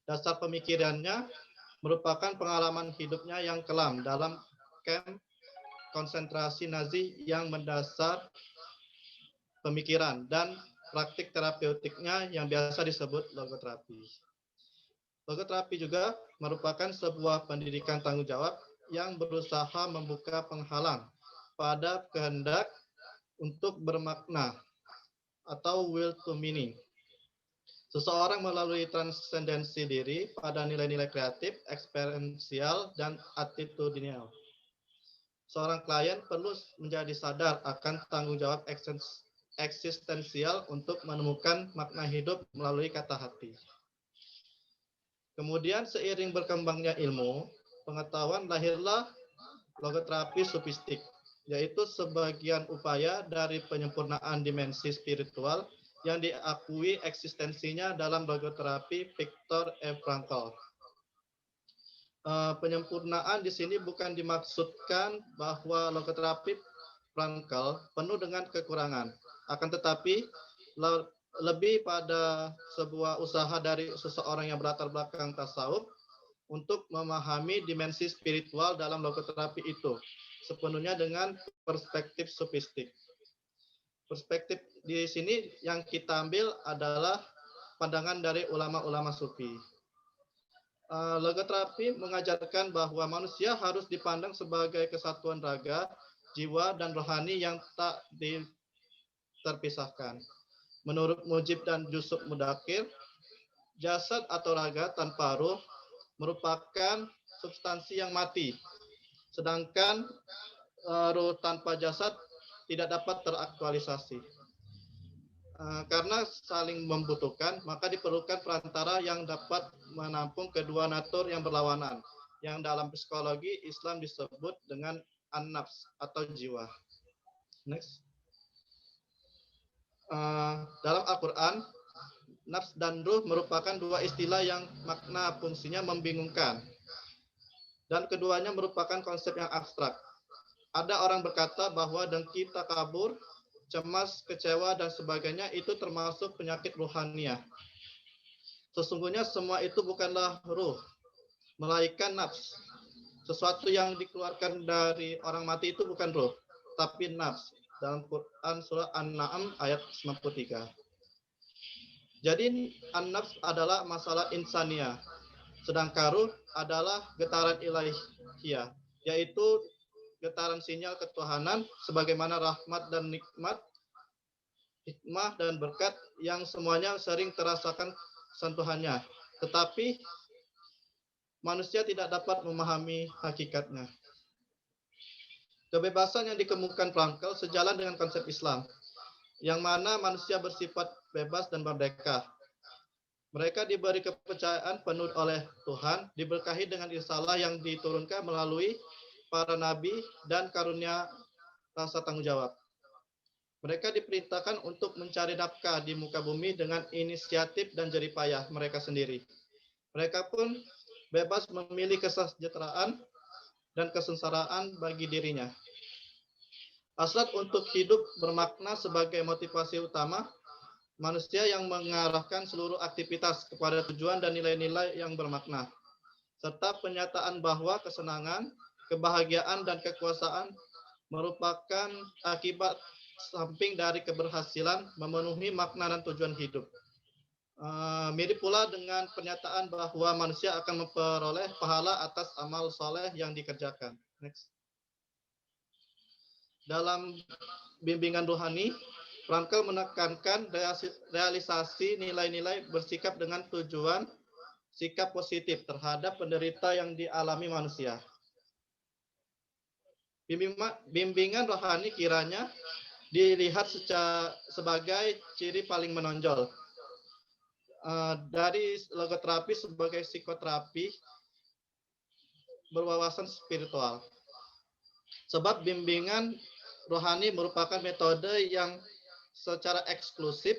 Dasar pemikirannya merupakan pengalaman hidupnya yang kelam dalam kamp konsentrasi Nazi yang mendasar pemikiran dan praktik terapeutiknya yang biasa disebut logoterapi. Logoterapi juga merupakan sebuah pendidikan tanggung jawab yang berusaha membuka penghalang pada kehendak untuk bermakna atau will to meaning. Seseorang melalui transendensi diri pada nilai-nilai kreatif, eksperiensial, dan attitudinal. Seorang klien perlu menjadi sadar akan tanggung jawab eksistensial untuk menemukan makna hidup melalui kata hati. Kemudian seiring berkembangnya ilmu pengetahuan lahirlah logoterapi sofistik, yaitu sebagian upaya dari penyempurnaan dimensi spiritual yang diakui eksistensinya dalam logoterapi Viktor E. Frankl. Penyempurnaan di sini bukan dimaksudkan bahwa logoterapi Frankl penuh dengan kekurangan, akan tetapi lebih pada sebuah usaha dari seseorang yang berlatar belakang tasawuf untuk memahami dimensi spiritual dalam logoterapi itu, sepenuhnya dengan perspektif sofistik. Perspektif di sini yang kita ambil adalah pandangan dari ulama-ulama sufi. Logoterapi mengajarkan bahwa manusia harus dipandang sebagai kesatuan raga, jiwa, dan rohani yang tak terpisahkan. Menurut Mujib dan Yusuf Mudakir, jasad atau raga tanpa ruh merupakan substansi yang mati, sedangkan ruh tanpa jasad tidak dapat teraktualisasi. Karena saling membutuhkan, maka diperlukan perantara yang dapat menampung kedua natur yang berlawanan, yang dalam psikologi Islam disebut dengan an-nafs atau jiwa. Next. Dalam Al-Quran, nafs dan ruh merupakan dua istilah yang makna fungsinya membingungkan. Dan keduanya merupakan konsep yang abstrak. Ada orang berkata bahwa dengki, takabur, cemas, kecewa, dan sebagainya itu termasuk penyakit ruhaniah. Sesungguhnya semua itu bukanlah ruh, melainkan nafs. Sesuatu yang dikeluarkan dari orang mati itu bukan ruh, tapi nafs. Dalam Quran surah An-Na'am ayat 93. Jadi an-nafs adalah masalah insania, sedangkan ruh adalah getaran ilahiyah, yaitu getaran sinyal ketuhanan sebagaimana rahmat dan nikmat, hikmah dan berkat yang semuanya sering terasakan sentuhannya, tetapi manusia tidak dapat memahami hakikatnya. Kebebasan yang dikemukakan Frankl sejalan dengan konsep Islam, yang mana manusia bersifat bebas dan merdeka. Mereka diberi kepercayaan penuh oleh Tuhan, diberkahi dengan risalah yang diturunkan melalui para nabi dan karunia rasa tanggung jawab. Mereka diperintahkan untuk mencari nafkah di muka bumi dengan inisiatif dan jerih payah mereka sendiri. Mereka pun bebas memilih kesejahteraan dan kesengsaraan bagi dirinya. Hasrat untuk hidup bermakna sebagai motivasi utama manusia yang mengarahkan seluruh aktivitas kepada tujuan dan nilai-nilai yang bermakna, serta penyataan bahwa kesenangan, kebahagiaan, dan kekuasaan merupakan akibat samping dari keberhasilan memenuhi makna dan tujuan hidup. Mirip pula dengan pernyataan bahwa manusia akan memperoleh pahala atas amal soleh yang dikerjakan. Next. Dalam bimbingan rohani, Frankl menekankan realisasi nilai-nilai bersikap dengan tujuan sikap positif terhadap penderita yang dialami manusia. Bimbingan rohani kiranya dilihat sebagai ciri paling menonjol dari logoterapi sebagai psikoterapi berwawasan spiritual. Sebab bimbingan rohani merupakan metode yang secara eksklusif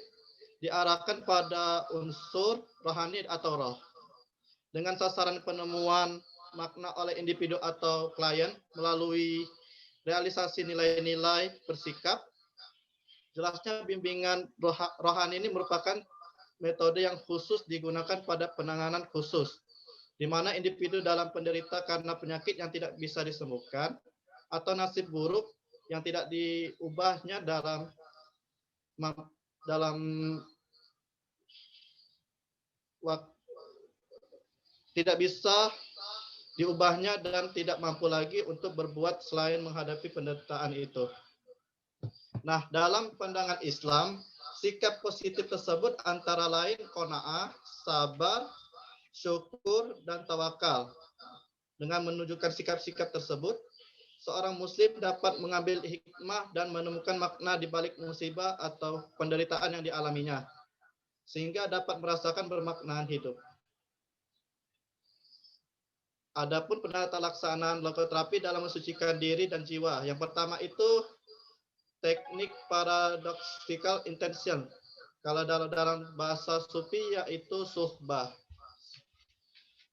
diarahkan pada unsur rohani atau roh. Dengan sasaran penemuan makna oleh individu atau klien melalui realisasi nilai-nilai bersikap, jelasnya bimbingan rohani ini merupakan metode yang khusus digunakan pada penanganan khusus, di mana individu dalam penderita karena penyakit yang tidak bisa disembuhkan atau nasib buruk yang tidak diubahnya tidak bisa diubahnya dan tidak mampu lagi untuk berbuat selain menghadapi penderitaan itu. Nah, dalam pandangan Islam, sikap positif tersebut antara lain qanaah, sabar, syukur, dan tawakal. Dengan menunjukkan sikap-sikap tersebut, seorang muslim dapat mengambil hikmah dan menemukan makna di balik musibah atau penderitaan yang dialaminya, sehingga dapat merasakan bermaknaan hidup. Adapun penata laksanaan logoterapi dalam mensucikan diri dan jiwa. Yang pertama itu teknik paradoxical intention. Kalau dalam bahasa sufi yaitu suhbah.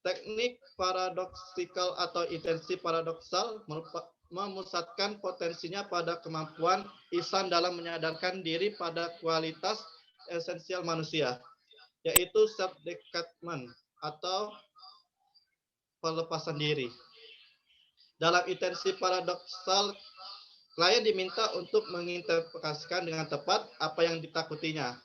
Teknik paradoxical atau intensi paradoksal memusatkan potensinya pada kemampuan ihsan dalam menyadarkan diri pada kualitas esensial manusia, yaitu self-detachment atau pelepasan diri. Dalam intensi paradoksal, klien diminta untuk menginterpretasikan dengan tepat apa yang ditakutinya.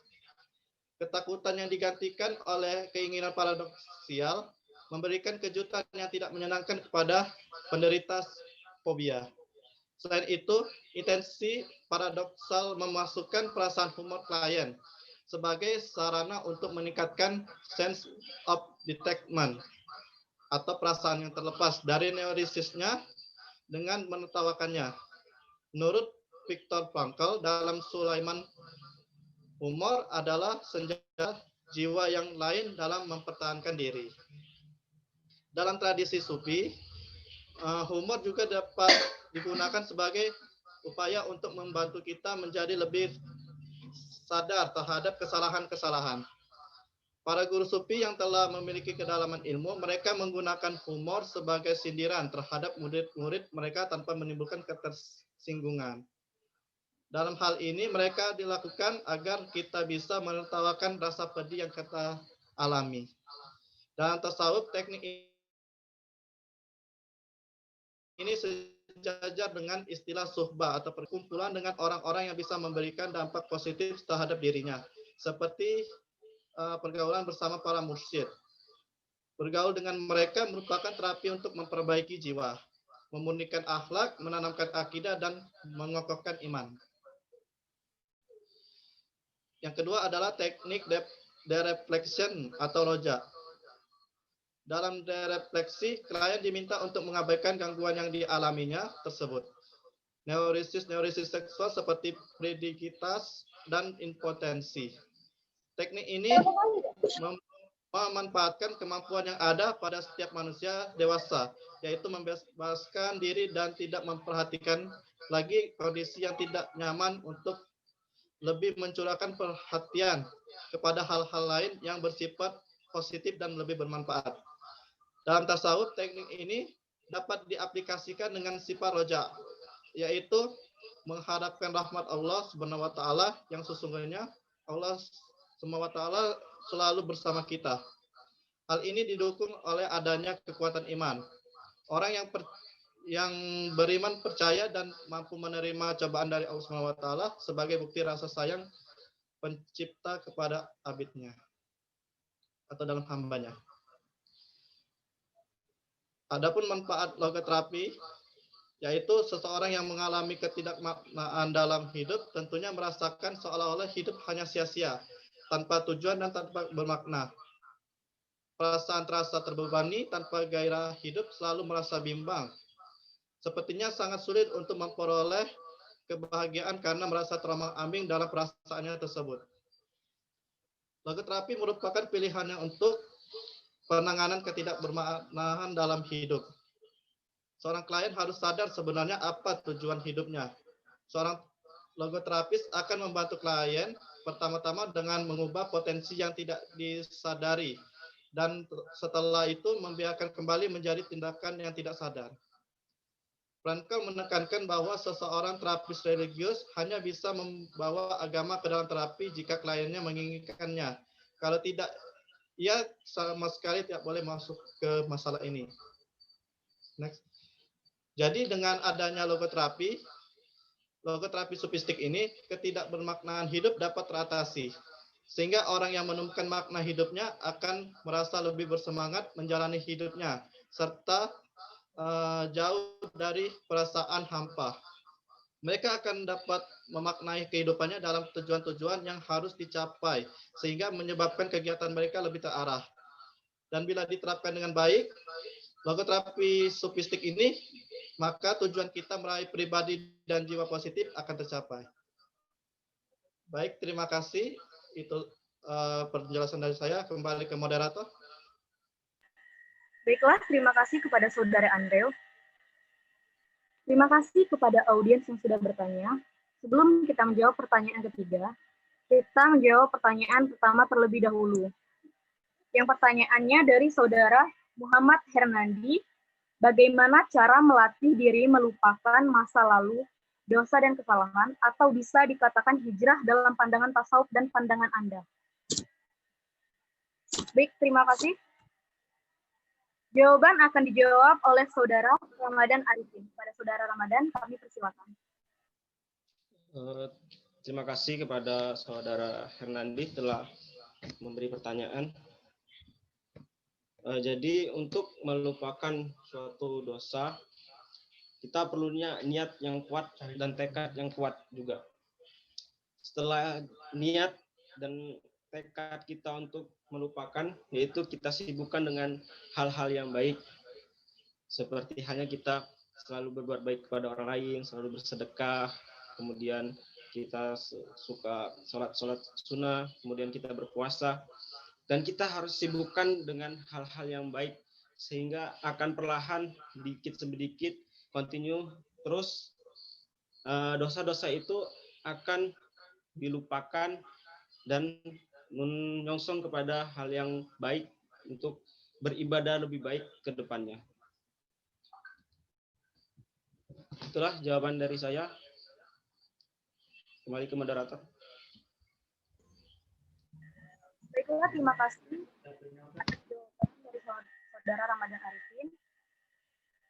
Ketakutan yang digantikan oleh keinginan paradoksial memberikan kejutan yang tidak menyenangkan kepada penderita fobia. Selain itu, intensi paradoksal memasukkan perasaan humor klien sebagai sarana untuk meningkatkan sense of detachment atau perasaan yang terlepas dari neurisisnya dengan menertawakannya. Menurut Viktor Frankl, dalam Sulaiman, humor adalah senjata jiwa yang lain dalam mempertahankan diri. Dalam tradisi sufi, humor juga dapat digunakan sebagai upaya untuk membantu kita menjadi lebih sadar terhadap kesalahan-kesalahan. Para guru sufi yang telah memiliki kedalaman ilmu, mereka menggunakan humor sebagai sindiran terhadap murid-murid mereka tanpa menimbulkan ketersinggungan. Dalam hal ini, mereka dilakukan agar kita bisa menertawakan rasa pedih yang kita alami. Dalam tasawuf, teknik ini sejajar dengan istilah suhbah atau perkumpulan dengan orang-orang yang bisa memberikan dampak positif terhadap dirinya, seperti pergaulan bersama para mursyid. Bergaul dengan mereka merupakan terapi untuk memperbaiki jiwa, memurnikan akhlak, menanamkan akidah, dan mengokohkan iman. Yang kedua adalah teknik dereflection atau roja. Dalam derefleksi, klien diminta untuk mengabaikan gangguan yang dialaminya tersebut. Neurisis seksual seperti predigitas dan impotensi. Teknik ini memanfaatkan kemampuan yang ada pada setiap manusia dewasa, yaitu membebaskan diri dan tidak memperhatikan lagi kondisi yang tidak nyaman untuk lebih mencurahkan perhatian kepada hal-hal lain yang bersifat positif dan lebih bermanfaat. Dalam tasawuf, teknik ini dapat diaplikasikan dengan sifat roja, yaitu mengharapkan rahmat Allah Subhanahu wa taala yang sesungguhnya Allah Subhanahu wa taala selalu bersama kita. Hal ini didukung oleh adanya kekuatan iman. Orang yang beriman percaya dan mampu menerima cobaan dari Allah Subhanahu wa taala sebagai bukti rasa sayang pencipta kepada abidnya atau dalam hambanya. Adapun manfaat logoterapi, yaitu seseorang yang mengalami ketidakmaknaan dalam hidup tentunya merasakan seolah-olah hidup hanya sia-sia, tanpa tujuan dan tanpa bermakna. Perasaan terasa terbebani, tanpa gairah hidup, selalu merasa bimbang. Sepertinya sangat sulit untuk memperoleh kebahagiaan karena merasa terombang-ambing dalam perasaannya tersebut. Logoterapi merupakan pilihannya untuk penanganan ketidakbermaknaan dalam hidup. Seorang klien harus sadar sebenarnya apa tujuan hidupnya. Seorang logoterapis akan membantu klien pertama-tama dengan mengubah potensi yang tidak disadari dan setelah itu membiarkan kembali menjadi tindakan yang tidak sadar. Frankl menekankan bahwa seseorang terapis religius hanya bisa membawa agama ke dalam terapi jika kliennya menginginkannya. Kalau tidak, ia sama sekali tidak boleh masuk ke masalah ini. Next. Jadi dengan adanya logoterapi sofistik ini, ketidakbermaknaan hidup dapat teratasi. Sehingga orang yang menemukan makna hidupnya akan merasa lebih bersemangat menjalani hidupnya, serta jauh dari perasaan hampa. Mereka akan dapat memaknai kehidupannya dalam tujuan-tujuan yang harus dicapai, sehingga menyebabkan kegiatan mereka lebih terarah. Dan bila diterapkan dengan baik, logoterapi sofistik ini, maka tujuan kita meraih pribadi dan jiwa positif akan tercapai. Baik, terima kasih. Itu penjelasan dari saya. Kembali ke moderator. Baiklah, terima kasih kepada Saudara Andreu. Terima kasih kepada audiens yang sudah bertanya. Sebelum kita menjawab pertanyaan ketiga, kita menjawab pertanyaan pertama terlebih dahulu. Yang pertanyaannya dari Saudara Muhammad Hernandi, bagaimana cara melatih diri melupakan masa lalu, dosa dan kesalahan, atau bisa dikatakan hijrah dalam pandangan tasawuf dan pandangan Anda? Baik, terima kasih. Jawaban akan dijawab oleh Saudara Ramadan Arifin. Pada Saudara Ramadan, kami persilakan. Terima kasih kepada Saudara Hernandi telah memberi pertanyaan. Jadi untuk melupakan suatu dosa, kita perlunya niat yang kuat dan tekad yang kuat juga. Setelah niat dan tekad kita untuk melupakan, yaitu kita sibukkan dengan hal-hal yang baik, seperti hanya kita selalu berbuat baik kepada orang lain, selalu bersedekah, kemudian kita suka sholat sunnah, kemudian kita berpuasa, dan kita harus sibukkan dengan hal-hal yang baik, sehingga akan perlahan, sedikit sedikit, continue, terus dosa-dosa itu akan dilupakan dan menyongsong kepada hal yang baik untuk beribadah lebih baik ke depannya. Itulah jawaban dari saya. Kembali ke moderator. Baiklah, terima kasih atas jawaban dari Saudara Ramadan Arifin.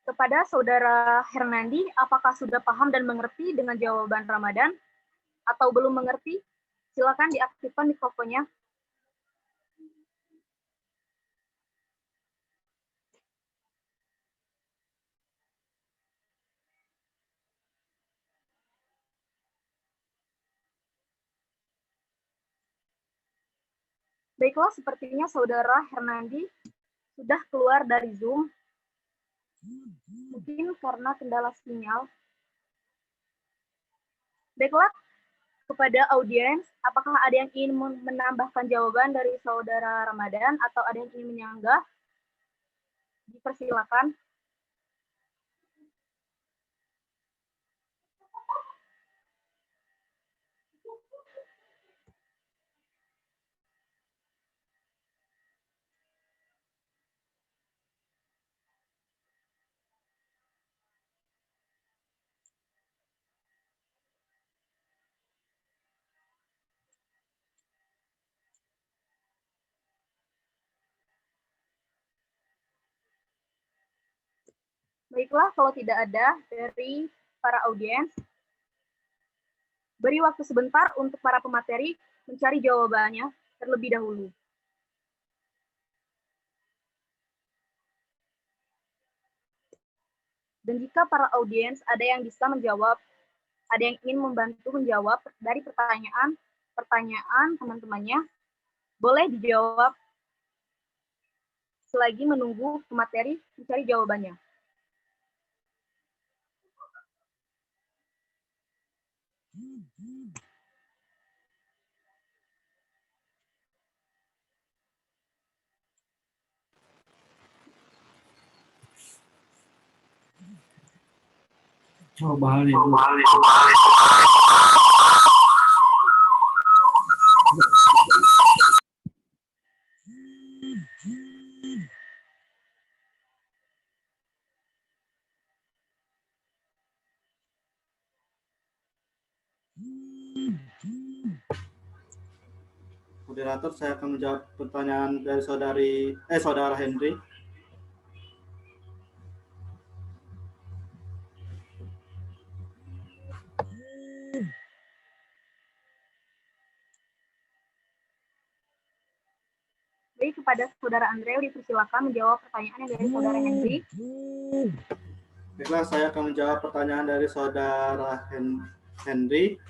Kepada Saudara Hernandi, apakah sudah paham dan mengerti dengan jawaban Ramadan atau belum mengerti? Silakan diaktifkan mikrofonnya. Baiklah, sepertinya Saudara Hernandi sudah keluar dari Zoom. Mungkin karena kendala sinyal. Baiklah, kepada audiens, apakah ada yang ingin menambahkan jawaban dari Saudara Ramadan atau ada yang ingin menyanggah? Dipersilakan. Baiklah, kalau tidak ada dari para audiens, beri waktu sebentar untuk para pemateri mencari jawabannya terlebih dahulu. Dan jika para audiens ada yang bisa menjawab, ada yang ingin membantu menjawab dari pertanyaan teman-temannya, boleh dijawab selagi menunggu pemateri mencari jawabannya. Coba hal itu. Moderator, saya akan menjawab pertanyaan dari saudara Henry. Baik, kepada saudara Andreo dipersilakan menjawab pertanyaan yang dari saudara Henry. Baiklah, saya akan menjawab pertanyaan dari saudara Henry.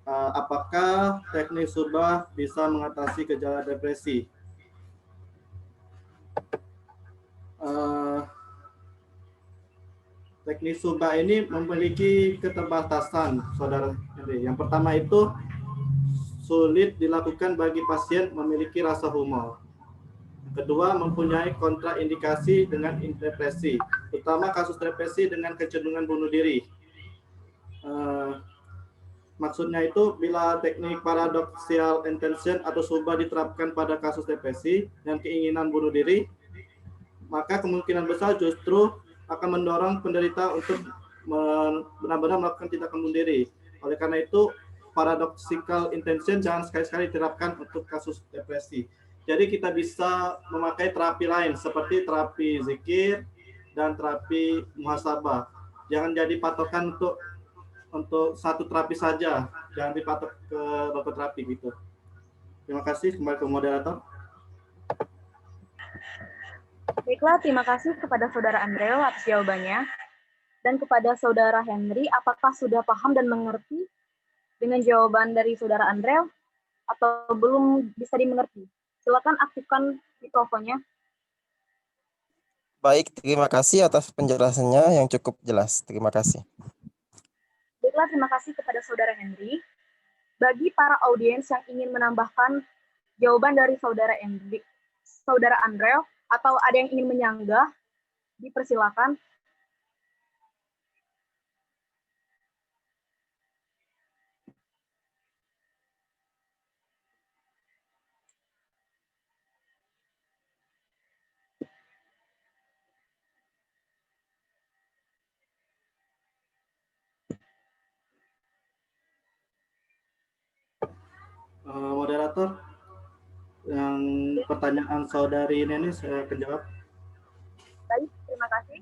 Apakah teknik subah bisa mengatasi gejala depresi? Teknik subah ini memiliki keterbatasan, saudara Henry. Yang pertama itu sulit dilakukan bagi pasien memiliki rasa humor. Kedua, mempunyai kontraindikasi dengan depresi, terutama kasus depresi dengan kecenderungan bunuh diri. Maksudnya itu, bila teknik paradoxical intention atau subah diterapkan pada kasus depresi dan keinginan bunuh diri, maka kemungkinan besar justru akan mendorong penderita untuk benar-benar melakukan tindakan bunuh diri. Oleh karena itu, paradoxical intention jangan sekali-sekali diterapkan untuk kasus depresi. Jadi kita bisa memakai terapi lain seperti terapi zikir dan terapi muhasabah. Jangan jadi patokan untuk satu terapi saja, jangan dipatok ke dokter terapi gitu. Terima kasih, kembali ke moderator. Baiklah, terima kasih kepada saudara Andreo atas jawabannya. Dan kepada saudara Henry, apakah sudah paham dan mengerti dengan jawaban dari saudara Andreo atau belum bisa dimengerti? Silakan aktifkan mikrofonnya. Baik, terima kasih atas penjelasannya yang cukup jelas. Terima kasih. Baiklah, terima kasih kepada saudara Henry. Bagi para audiens yang ingin menambahkan jawaban dari saudara Andreo, atau ada yang ingin menyanggah, dipersilakan. Moderator, yang pertanyaan saudari Neni saya akan jawab. Baik, terima kasih.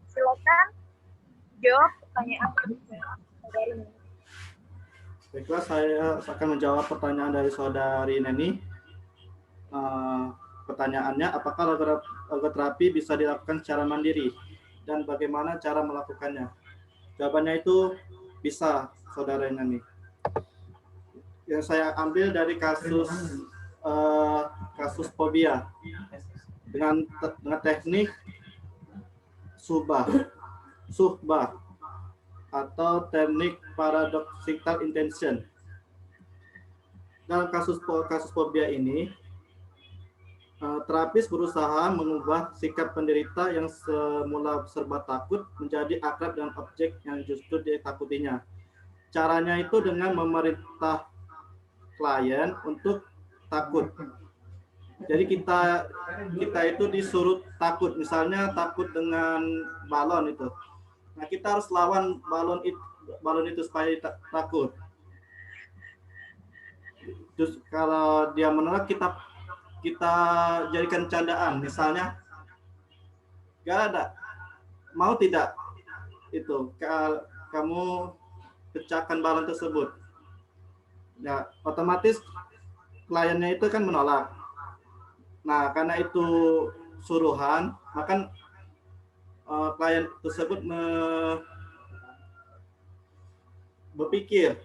Silakan jawab pertanyaan saudari Neni. Baiklah, saya akan menjawab pertanyaan dari saudari Neni. Pertanyaannya, apakah logoterapi bisa dilakukan secara mandiri dan bagaimana cara melakukannya? Jawabannya itu bisa, saudara Neni. Yang saya ambil dari kasus fobia dengan teknik subah atau teknik paradoxical intention. Dalam kasus fobia ini, terapis berusaha mengubah sikap penderita yang semula serba takut menjadi akrab dengan objek yang justru ditakutinya. Caranya itu dengan memerintah klien untuk takut. Jadi kita itu disuruh takut, misalnya takut dengan balon itu. Nah, kita harus lawan balon itu supaya takut. Terus kalau dia menolak, kita jadikan candaan, misalnya, gak ada, mau tidak itu kamu pecahkan balon tersebut. Ya, otomatis kliennya itu kan menolak. Nah, karena itu suruhan, maka klien tersebut berpikir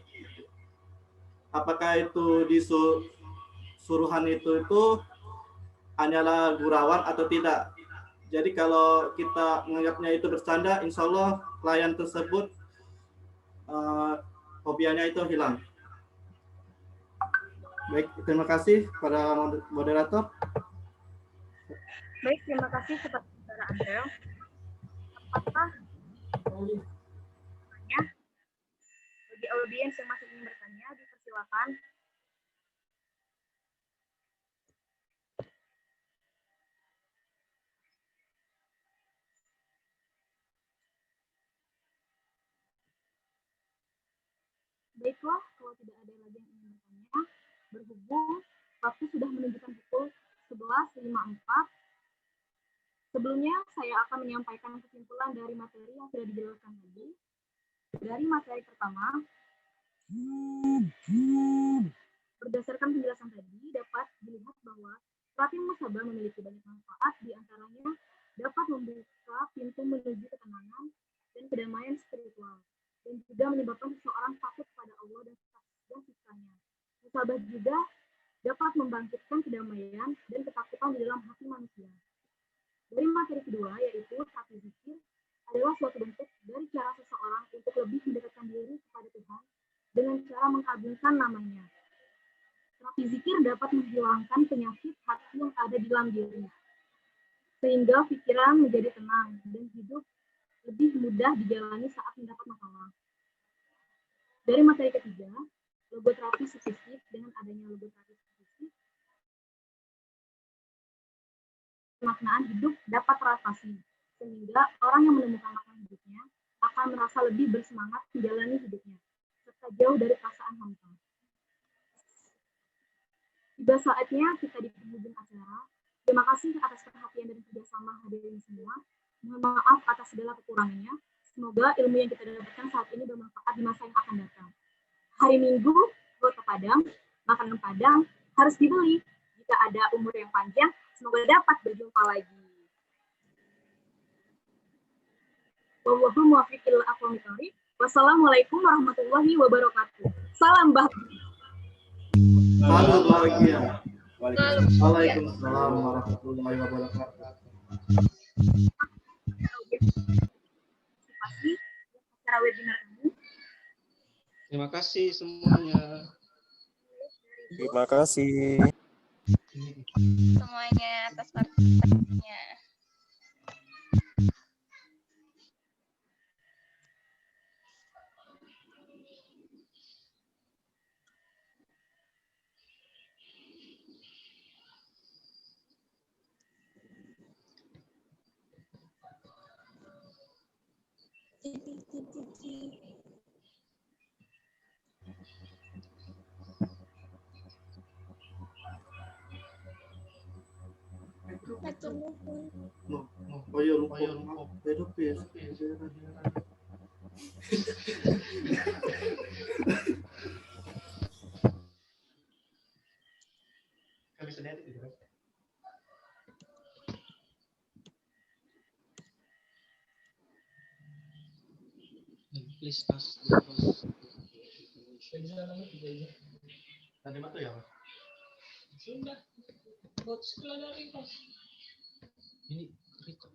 apakah itu suruhan itu hanyalah gurauan atau tidak. Jadi kalau kita menganggapnya itu bercanda, insya Allah klien tersebut fobianya itu hilang. Baik, terima kasih pada moderator. Baik, terima kasih kepada saudara Andreo. Apakah audiens yang masih ingin bertanya, dipersilakan. Baiklah, kalau tidak ada lagi yang ingin bertanya, berhubung waktu sudah menunjukkan pukul 11.54, sebelumnya saya akan menyampaikan kesimpulan dari materi yang sudah dijelaskan tadi. Dari materi pertama, berdasarkan penjelasan tadi, dapat dilihat bahwa terapi musabah memiliki banyak manfaat, diantaranya dapat membuka pintu menuju ketenangan dan kedamaian spiritual, dan juga menyebabkan seseorang takut pada Allah dan siksanya. Musabah juga dapat membangkitkan kedamaian dan ketakutan di dalam hati manusia. Dari materi kedua, yaitu terapi zikir, adalah suatu bentuk dari cara seseorang untuk lebih mendekatkan diri kepada Tuhan dengan cara mengagungkan namanya. Terapi zikir dapat menghilangkan penyakit hati yang ada di dalam diri, sehingga pikiran menjadi tenang dan hidup lebih mudah dijalani saat mendapat masalah. Dari materi ketiga, logoterapi spesifik, dengan adanya logoterapi spesifik, pemaknaan hidup dapat teratasi, sehingga orang yang menemukan makna hidupnya akan merasa lebih bersemangat menjalani hidupnya, serta jauh dari perasaan hampa. Tiba saatnya kita di penghujung acara. Terima kasih atas perhatian dan kerjasama hadirin semua. Mohon maaf atas segala kekurangannya. Semoga ilmu yang kita dapatkan saat ini bermanfaat di masa yang akan datang. Hari Minggu, roti Padang, makanan Padang harus dibeli. Jika ada umur yang panjang, semoga dapat berjumpa lagi. Wallahu muwaffiq ila aqwamit thoriq. Wassalamualaikum warahmatullahi wabarakatuh. Salam bahagia. Salam bahagia. Waalaikumsalam warahmatullahi wabarakatuh. Acara webinar ini. Terima kasih semuanya. Terima kasih. Semuanya atas partisipasinya. Oh iya lupa. Beda pis. Please pass. Tadi mah tuh ya, Pak? Sudah. Buat sekolah dari pas. Ini record